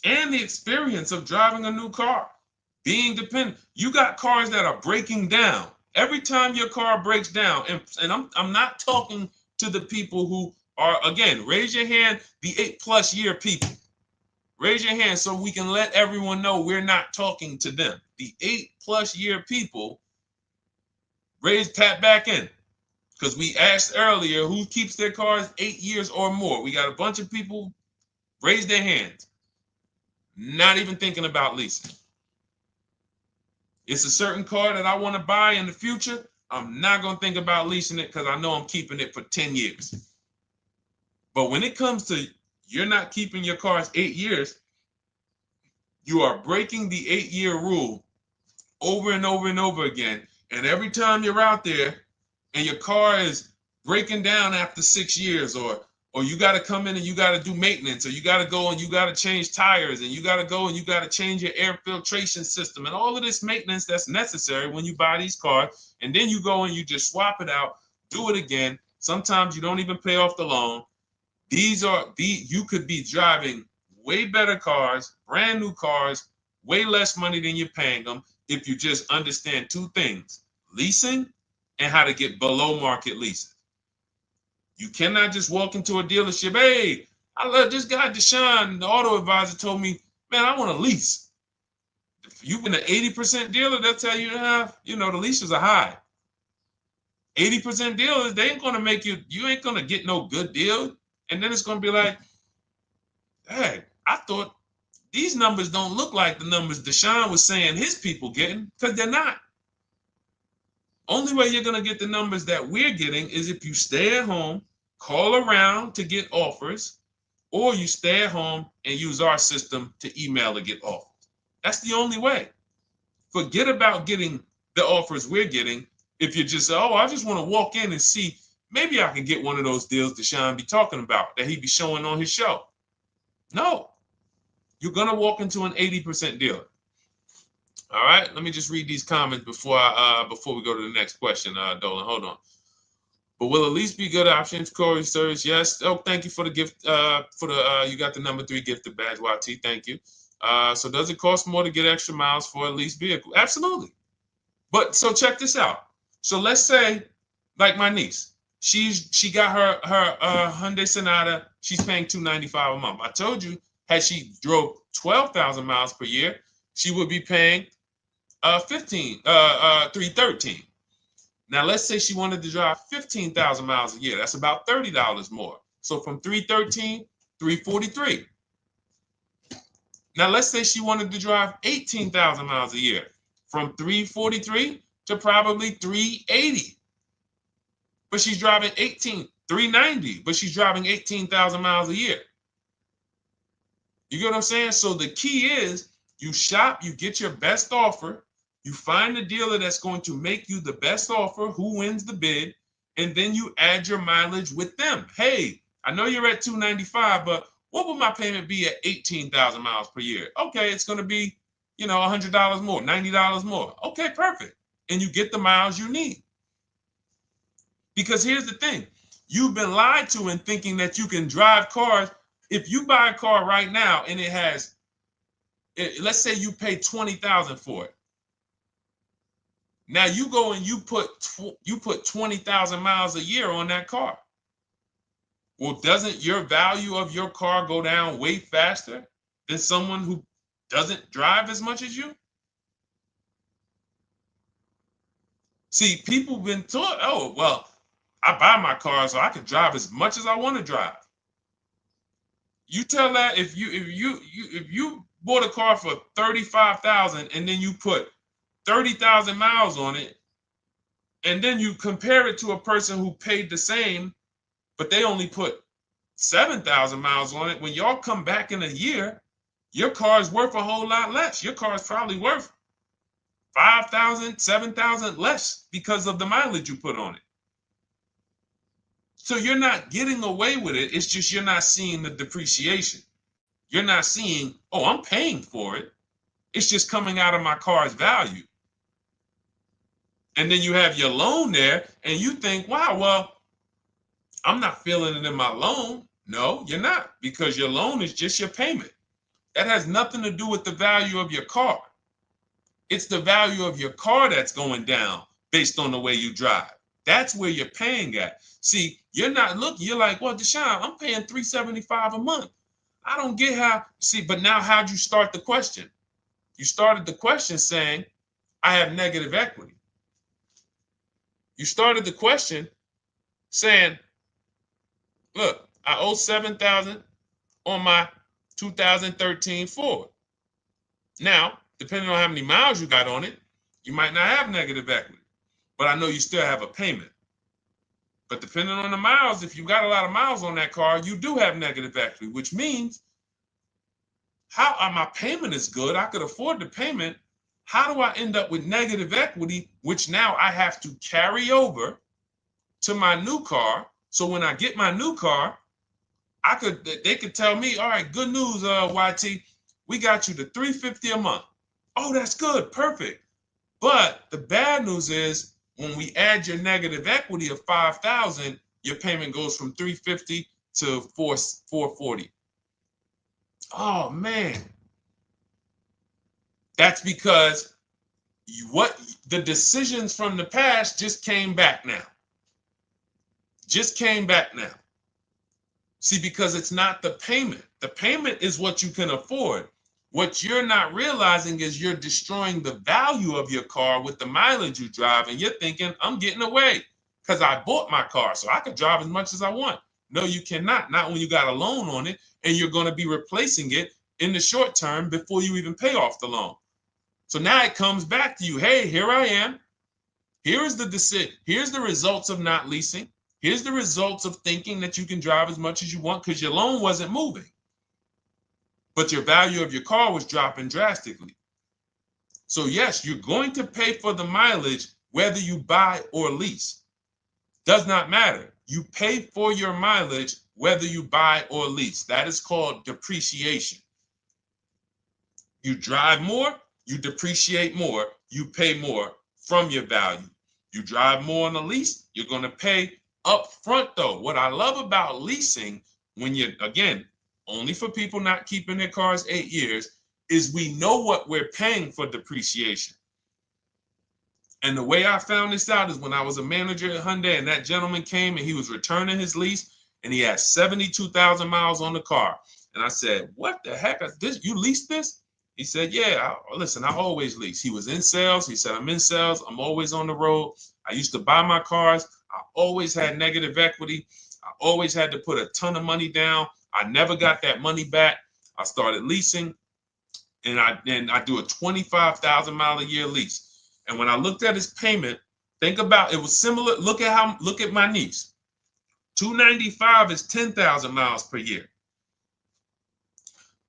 And the experience of driving a new car, being dependent. You got cars that are breaking down. Every time your car breaks down, and I'm not talking to the people who Or again, raise your hand, the 8+ year people. Raise your hand so we can let everyone know we're not talking to them. The 8+ year people, tap back in. Because we asked earlier who keeps their cars 8 years or more. We got a bunch of people raise their hands. Not even thinking about leasing. It's a certain car that I want to buy in the future. I'm not going to think about leasing it because I know I'm keeping it for 10 years. But when it comes to you're not keeping your cars 8 years, you are breaking the 8-year rule over and over and over again. And every time you're out there and your car is breaking down after 6 years, or you got to come in and you got to do maintenance, or you got to go and you got to change tires, and you got to go and you got to change your air filtration system, and all of this maintenance that's necessary when you buy these cars, and then you go and you just swap it out, do it again. Sometimes you don't even pay off the loan. You could be driving way better cars, brand new cars, way less money than you're paying them if you just understand 2 things: leasing and how to get below market leases. You cannot just walk into a dealership. Hey, I love this guy, Deshone, the auto advisor, told me, man, I want a lease. If you've been an 80% dealer, they'll tell you, the leases are high. 80% dealers, they ain't going to make you ain't going to get no good deal. And then it's going to be like, hey, I thought these numbers don't look like the numbers Deshone was saying his people getting, because they're not. Only way you're going to get the numbers that we're getting is if you stay at home, call around to get offers, or you stay at home and use our system to email to get offers. That's the only way. Forget about getting the offers we're getting. If you just say, oh, I just want to walk in and see, maybe I can get one of those deals Deshone be talking about that he be showing on his show. No, you're going to walk into an 80% dealer. All right, let me just read these comments before we go to the next question, Dolan. Hold on. But will at least be good options, Corey Sturge? Yes. Oh, thank you for the gift. You got the number 3 gifted badge, YT. Thank you. So does it cost more to get extra miles for a leased vehicle? Absolutely. But so check this out. So let's say, like my niece, she got her Hyundai Sonata. She's paying $295 a month. I told you, had she drove 12,000 miles per year, she would be paying $313. Now let's say she wanted to drive 15,000 miles a year. That's about $30 more. So from $313, $343. Now let's say she wanted to drive 18,000 miles a year. From $343 to probably $380. But she's driving $390, but she's driving 18,000 miles a year. You get what I'm saying? So the key is you shop, you get your best offer, you find the dealer that's going to make you the best offer, who wins the bid, and then you add your mileage with them. Hey, I know you're at $295, but what would my payment be at 18,000 miles per year? Okay, it's going to be, $100 more, $90 more. Okay, perfect. And you get the miles you need. Because here's the thing. You've been lied to in thinking that you can drive cars. If you buy a car right now and it has, let's say you pay $20,000 for it. Now you go and you put 20,000 miles a year on that car. Well, doesn't your value of your car go down way faster than someone who doesn't drive as much as you? See, people have been taught, oh, well, I buy my car so I can drive as much as I want to drive. You tell that if you bought a car for $35,000 and then you put 30,000 miles on it, and then you compare it to a person who paid the same, but they only put 7,000 miles on it. When y'all come back in a year, your car is worth a whole lot less. Your car is probably worth 5,000, 7,000 less because of the mileage you put on it. So you're not getting away with it. It's just you're not seeing the depreciation. You're not seeing, oh, I'm paying for it. It's just coming out of my car's value. And then you have your loan there and you think, wow, well, I'm not feeling it in my loan. No, you're not, because your loan is just your payment. That has nothing to do with the value of your car. It's the value of your car that's going down based on the way you drive. That's where you're paying at. See, you're not looking, you're like, well, Deshone, I'm paying $375 a month. I don't get how, see, but now how'd you start the question? You started the question saying, I have negative equity. You started the question saying, look, I owe $7,000 on my 2013 Ford. Now, depending on how many miles you got on it, you might not have negative equity, but I know you still have a payment. But depending on the miles, if you got a lot of miles on that car, you do have negative equity, which means my payment is good. I could afford the payment. How do I end up with negative equity, which now I have to carry over to my new car? So when I get my new car, they could tell me, all right, good news, YT, we got you to $350 a month. Oh, that's good, perfect. But the bad news is when we add your negative equity of $5,000, your payment goes from $350 to $440. Oh man, that's because the decisions from the past just came back now. Just came back now. See, because it's not the payment. The payment is what you can afford. What you're not realizing is you're destroying the value of your car with the mileage you drive, and you're thinking, I'm getting away because I bought my car so I could drive as much as I want. No, you cannot. Not when you got a loan on it, and you're going to be replacing it in the short term before you even pay off the loan. So now it comes back to you. Hey, here I am. Here is the decision. Here's the results of not leasing. Here's the results of thinking that you can drive as much as you want because your loan wasn't moving. But your value of your car was dropping drastically. So yes, you're going to pay for the mileage whether you buy or lease. Does not matter. You pay for your mileage whether you buy or lease. That is called depreciation. You drive more, you depreciate more, you pay more from your value. You drive more on a lease, you're going to pay up front though. What I love about leasing, when you're, again, only for people not keeping their cars 8 years, is we know what we're paying for depreciation. And the way I found this out is when I was a manager at Hyundai and that gentleman came and he was returning his lease and he had 72,000 miles on the car. And I said, what the heck is this? You leased this? He said, yeah, listen, I always lease. He was in sales. He said, I'm in sales. I'm always on the road. I used to buy my cars. I always had negative equity. I always had to put a ton of money down. I never got that money back. I started leasing, and I do a 25,000 mile a year lease. And when I looked at his payment, think about it was similar. Look at my niece. 295 is 10,000 miles per year.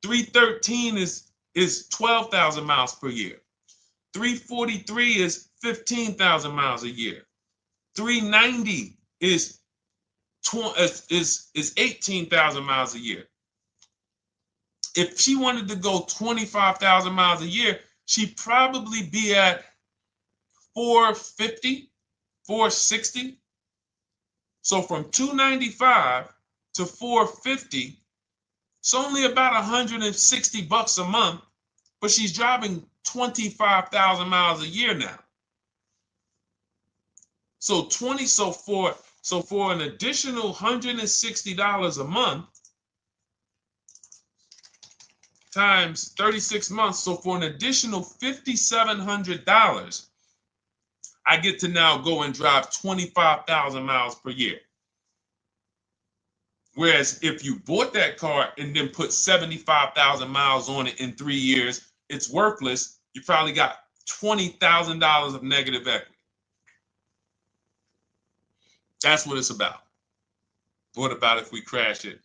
313 is 12,000 miles per year. 343 is 15,000 miles a year. 390 is 18,000 miles a year. If she wanted to go 25,000 miles a year, she'd probably be at 450, 460. So from 295 to 450, it's only about 160 bucks a month, but she's driving 25,000 miles a year now. So for an additional $160 a month times 36 months, so for an additional $5,700, I get to now go and drive 25,000 miles per year. Whereas if you bought that car and then put 75,000 miles on it in 3 years, it's worthless. You probably got $20,000 of negative equity. That's what it's about. What about if we crash it?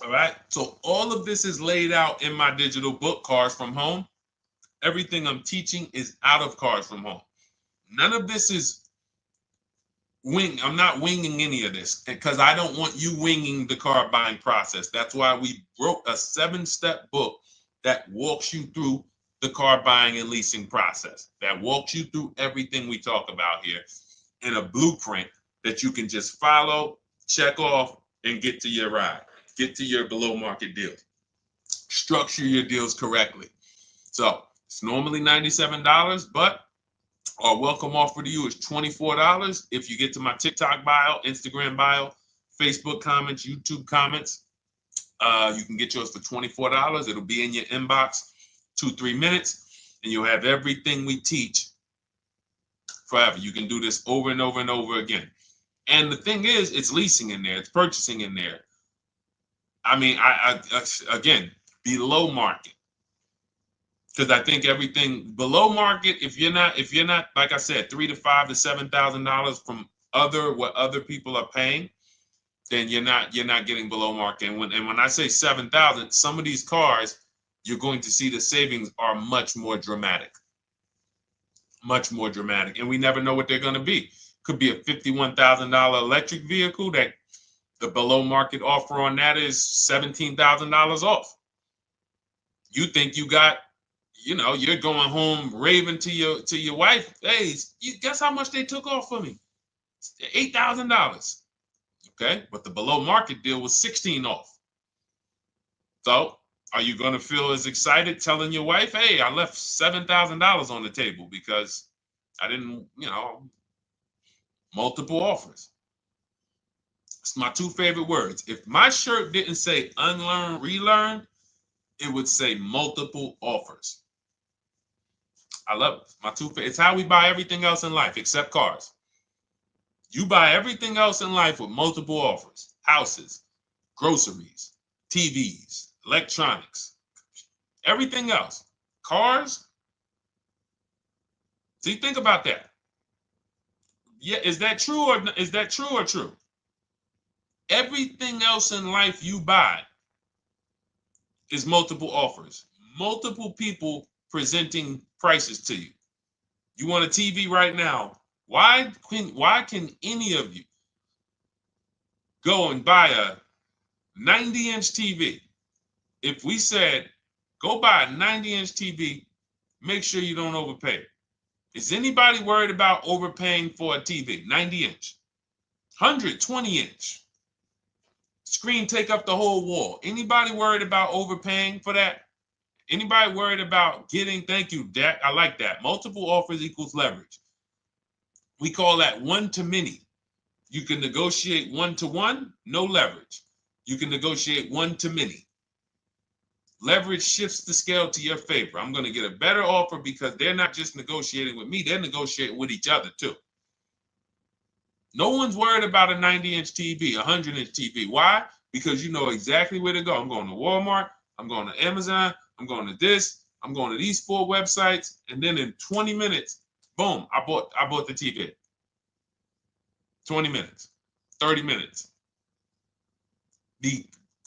All right. So all of this is laid out in my digital book, Cars from Home. Everything I'm teaching is out of Cars from Home. None of this is I'm not winging any of this because I don't want you winging the car buying process. That's why we wrote a 7-step book that walks you through the car buying and leasing process, that walks you through everything we talk about here in a blueprint that you can just follow, check off, and get to your ride, get to your below market deal. Structure your deals correctly. So it's normally $97, but our welcome offer to you is $24 if you get to my TikTok bio, Instagram bio, Facebook comments, YouTube comments. You can get yours for $24. It'll be in your inbox 2-3 minutes, and you'll have everything we teach forever. You can do this over and over and over again. And the thing is, it's leasing in there, it's purchasing in there. I mean, I again, below market. Because I think everything below market, if you're not, like I said, $3,000 to $5,000 to $7,000 from what other people are paying, then you're not getting below market. And when I say 7,000, some of these cars, you're going to see the savings are much more dramatic. Much more dramatic. And we never know what they're going to be. Could be a $51,000 electric vehicle that the below market offer on that is $17,000 off. You think you got, you're going home raving to your wife. Hey, you guess how much they took off for me? $8,000. Okay, but the below market deal was 16 off. So are you going to feel as excited telling your wife, hey, I left $7,000 on the table because I didn't, multiple offers. It's my two favorite words. If my shirt didn't say unlearn, relearn, it would say multiple offers. I love it. My two favorite. It's how we buy everything else in life except cars. You buy everything else in life with multiple offers. Houses, groceries, TVs, electronics, everything else. Cars. See, think about that. Yeah, is that true or true? Everything else in life you buy is multiple offers. Multiple people presenting prices to you. You want a TV right now. Why can any of you go and buy a 90-inch TV? If we said, go buy a 90-inch TV, make sure you don't overpay. Is anybody worried about overpaying for a TV? 90-inch, 120-inch. Screen take up the whole wall. Anybody worried about overpaying for that? Anybody worried about getting, thank you, Dak, I like that. Multiple offers equals leverage. We call that one-to-many. You can negotiate one-to-one, no leverage. You can negotiate one-to-many. Leverage shifts the scale to your favor. I'm going to get a better offer because they're not just negotiating with me, they're negotiating with each other too. No one's worried about a 90-inch TV, a 100-inch TV. Why? Because you know exactly where to go. I'm going to Walmart, I'm going to Amazon, I'm going to this, I'm going to these 4 websites, and then in 20 minutes, boom, I bought the TV. 20 minutes, 30 minutes. The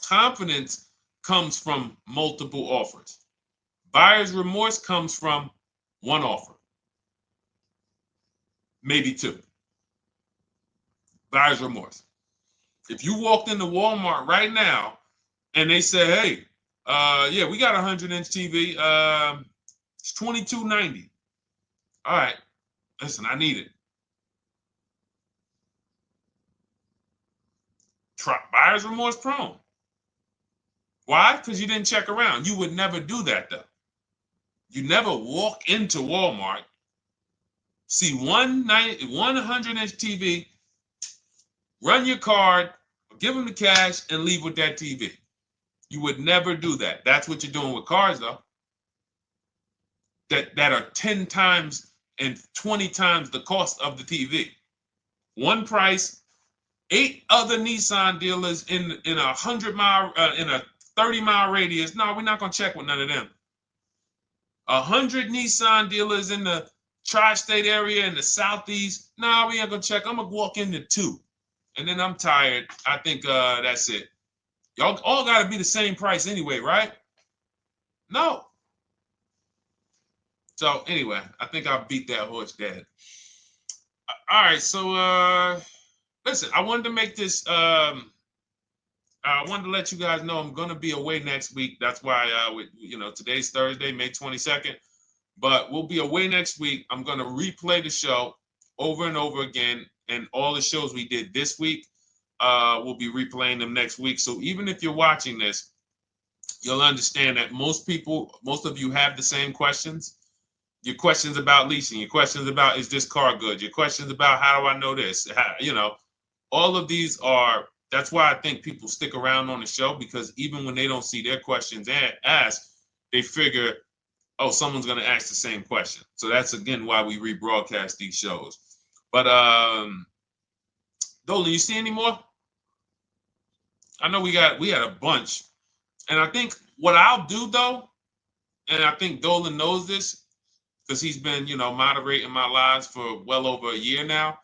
confidence comes from multiple offers. Buyer's remorse comes from one offer, maybe 2. Buyer's remorse. If you walked into Walmart right now and they say, hey, yeah, we got a 100-inch TV. It's $22.90. All right, listen, I need it. Buyer's remorse prone. Why? Because you didn't check around. You would never do that, though. You never walk into Walmart, see one 100-inch TV, run your card, give them the cash, and leave with that TV. You would never do that. That's what you're doing with cars, though. That are 10 times and 20 times the cost of the TV. One price, 8 other Nissan dealers in a 100-mile, in a 30-mile radius. No, we're not gonna check with none of them. 100 Nissan dealers in the tri-state area in the southeast. No, we ain't gonna check. I'm gonna walk into 2, and then I'm tired. I think that's it. Y'all all gotta be the same price anyway, right? No. So anyway, I think I beat that horse dead. All right, so listen, I wanted to make this. I wanted to let you guys know I'm gonna be away next week. That's why, today's Thursday, May 22nd, but we'll be away next week. I'm gonna replay the show over and over again, and all the shows we did this week, we'll be replaying them next week. So even if you're watching this, you'll understand that most of you have the same questions. Your questions about leasing, your questions about, is this car good? Your questions about, how do I know this? All of these are, that's why I think people stick around on the show, because even when they don't see their questions asked, they figure, oh, someone's going to ask the same question. So that's, again, why we rebroadcast these shows. But Dolan, you see any more? I know we had a bunch. And I think what I'll do, though, and I think Dolan knows this because he's been, moderating my lives for well over a year now,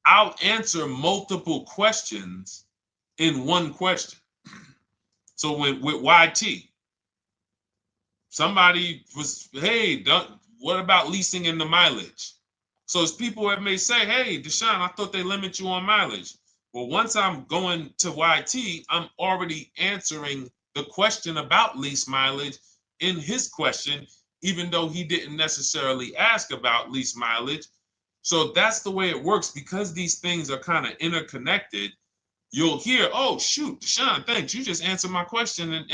I'll answer multiple questions in one question. So with YT, somebody was, hey, what about leasing in the mileage? So as people that may say, hey, Deshone, I thought they limit you on mileage. Well, once I'm going to YT, I'm already answering the question about lease mileage in his question, even though he didn't necessarily ask about lease mileage. So that's the way it works. Because these things are kind of interconnected, you'll hear, oh, shoot, Deshone, thanks. You just answered my question. And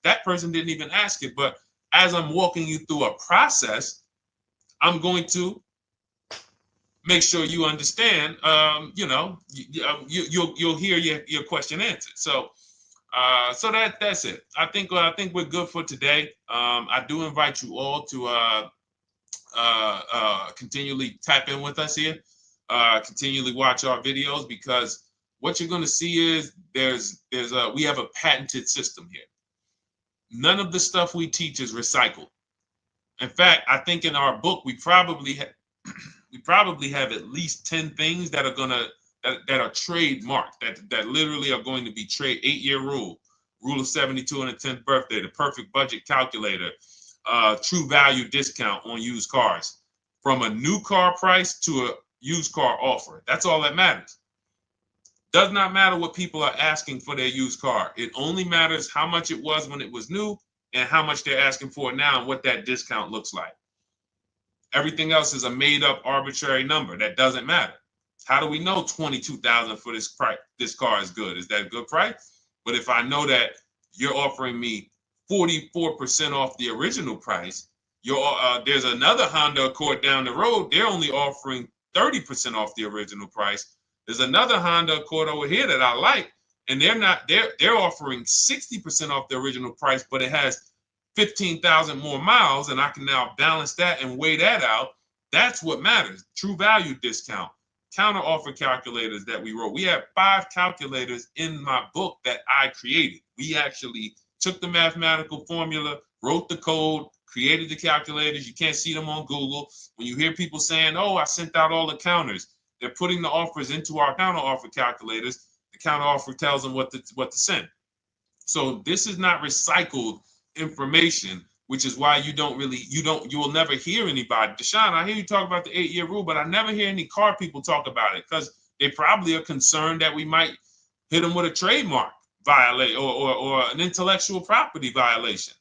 that person didn't even ask it. But as I'm walking you through a process, I'm going to make sure you understand, you'll hear your question answered. So that's it. I think we're good for today. I do invite you all to continually tap in with us here, continually watch our videos, because what you're going to see is we have a patented system here. None of the stuff we teach is recycled. In fact, I think in our book we probably have at least 10 things that are that are trademarked, that literally are going to be 8-year rule of 72 and the 10th birthday, the perfect budget calculator, true value discount on used cars, from a new car price to a used car offer. That's all that matters. Does not matter what people are asking for their used car. It only matters how much it was when it was new and how much they're asking for it now and what that discount looks like. Everything else is a made-up arbitrary number that doesn't matter. How do we know $22,000 for this price? This car is good. Is that a good price? But if I know that you're offering me 44% off the original price, there's another Honda Accord down the road. They're only offering 30% off the original price. There's another Honda Accord over here that I like, and they're offering 60% off the original price, but it has 15,000 more miles, and I can now balance that and weigh that out. That's what matters. True value discount, counter offer calculators that we wrote. We have 5 calculators in my book that I created. We actually took the mathematical formula, wrote the code, created the calculators. You can't see them on Google. When you hear people saying, oh, I sent out all the counters, they're putting the offers into our counter offer calculators. The counter offer tells them what to send. So this is not recycled information, which is why you will never hear anybody. Deshone, I hear you talk about the 8-year rule, but I never hear any car people talk about it, because they probably are concerned that we might hit them with a trademark violation or an intellectual property violation,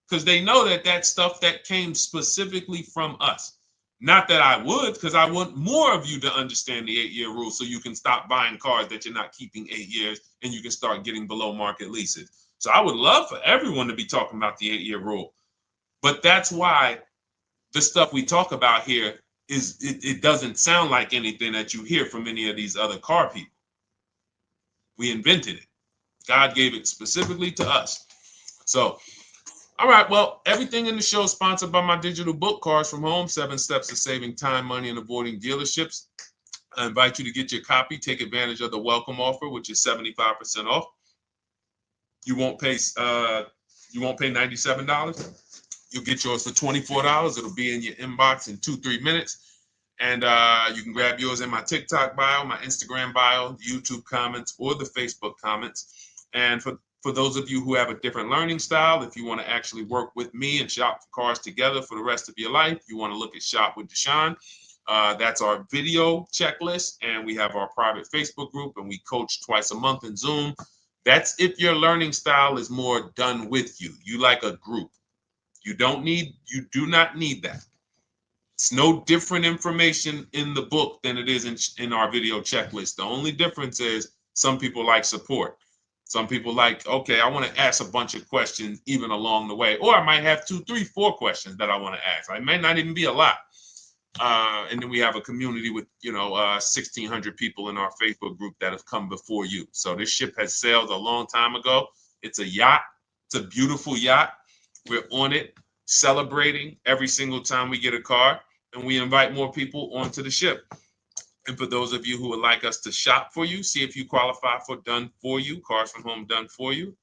because they know that that's stuff that came specifically from us. Not that I would, because I want more of you to understand the 8-year rule, so you can stop buying cars that you're not keeping 8 years and you can start getting below market leases. So I would love for everyone to be talking about the 8-year rule. But that's why the stuff we talk about here it doesn't sound like anything that you hear from any of these other car people. We invented it. God gave it specifically to us. So, all right, well, everything in the show is sponsored by my digital book, Cars from Home, 7 Steps to Saving Time, Money, and Avoiding Dealerships. I invite you to get your copy. Take advantage of the welcome offer, which is 75% off. You won't pay $97. You'll get yours for $24. It'll be in your inbox in 2-3 minutes. And you can grab yours in my TikTok bio, my Instagram bio, the YouTube comments, or the Facebook comments. And for those of you who have a different learning style, if you want to actually work with me and shop for cars together for the rest of your life, you want to look at Shop with Deshone. That's our video checklist. And we have our private Facebook group, and we coach twice a month in Zoom. That's if your learning style is more done with you. You like a group. You do not need that. It's no different information in the book than it is in our video checklist. The only difference is some people like support. Some people like, okay, I want to ask a bunch of questions even along the way, or I might have 2, 3, 4 questions that I want to ask. It may not even be a lot. And then we have a community with 1,600 people in our Facebook group that have come before you. So this ship has sailed a long time ago. It's a yacht. It's a beautiful yacht. We're on it, celebrating every single time we get a car, and we invite more people onto the ship. And for those of you who would like us to shop for you, see if you qualify for done for you, cars from home done for you.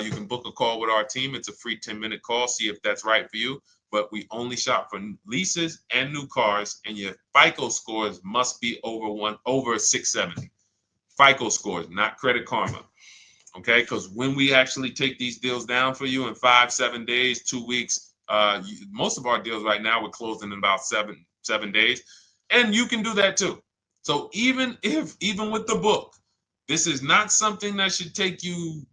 You can book a call with our team. It's a free 10-minute call. See if that's right for you. But we only shop for leases and new cars, and your FICO scores must be over 670. FICO scores, not Credit Karma. Okay, because when we actually take these deals down for you in 5, 7 days, 2 weeks, most of our deals right now we're closing in about seven days, and you can do that too. So even with the book, this is not something that should take you.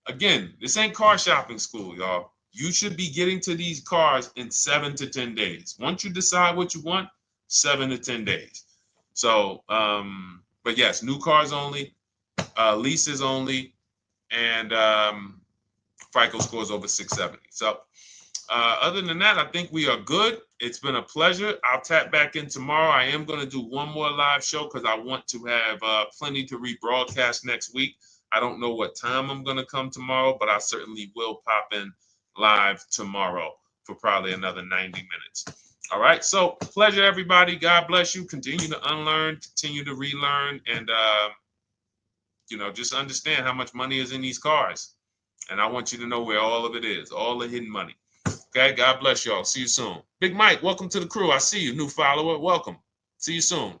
Again, this ain't car shopping school, y'all. You should be getting to these cars in 7 to 10 days. Once you decide what you want, 7 to 10 days. So, but yes, new cars only, leases only, and FICO scores over 670. So other than that, I think we are good. It's been a pleasure. I'll tap back in tomorrow. I am going to do one more live show because I want to have plenty to rebroadcast next week. I don't know what time I'm going to come tomorrow, but I certainly will pop in live tomorrow for probably another 90 minutes. All right. So pleasure, everybody. God bless you. Continue to unlearn, continue to relearn, and just understand how much money is in these cars. And I want you to know where all of it is, all the hidden money. Okay, God bless y'all. See you soon. Big Mike, welcome to the crew. I see you, new follower. Welcome. See you soon.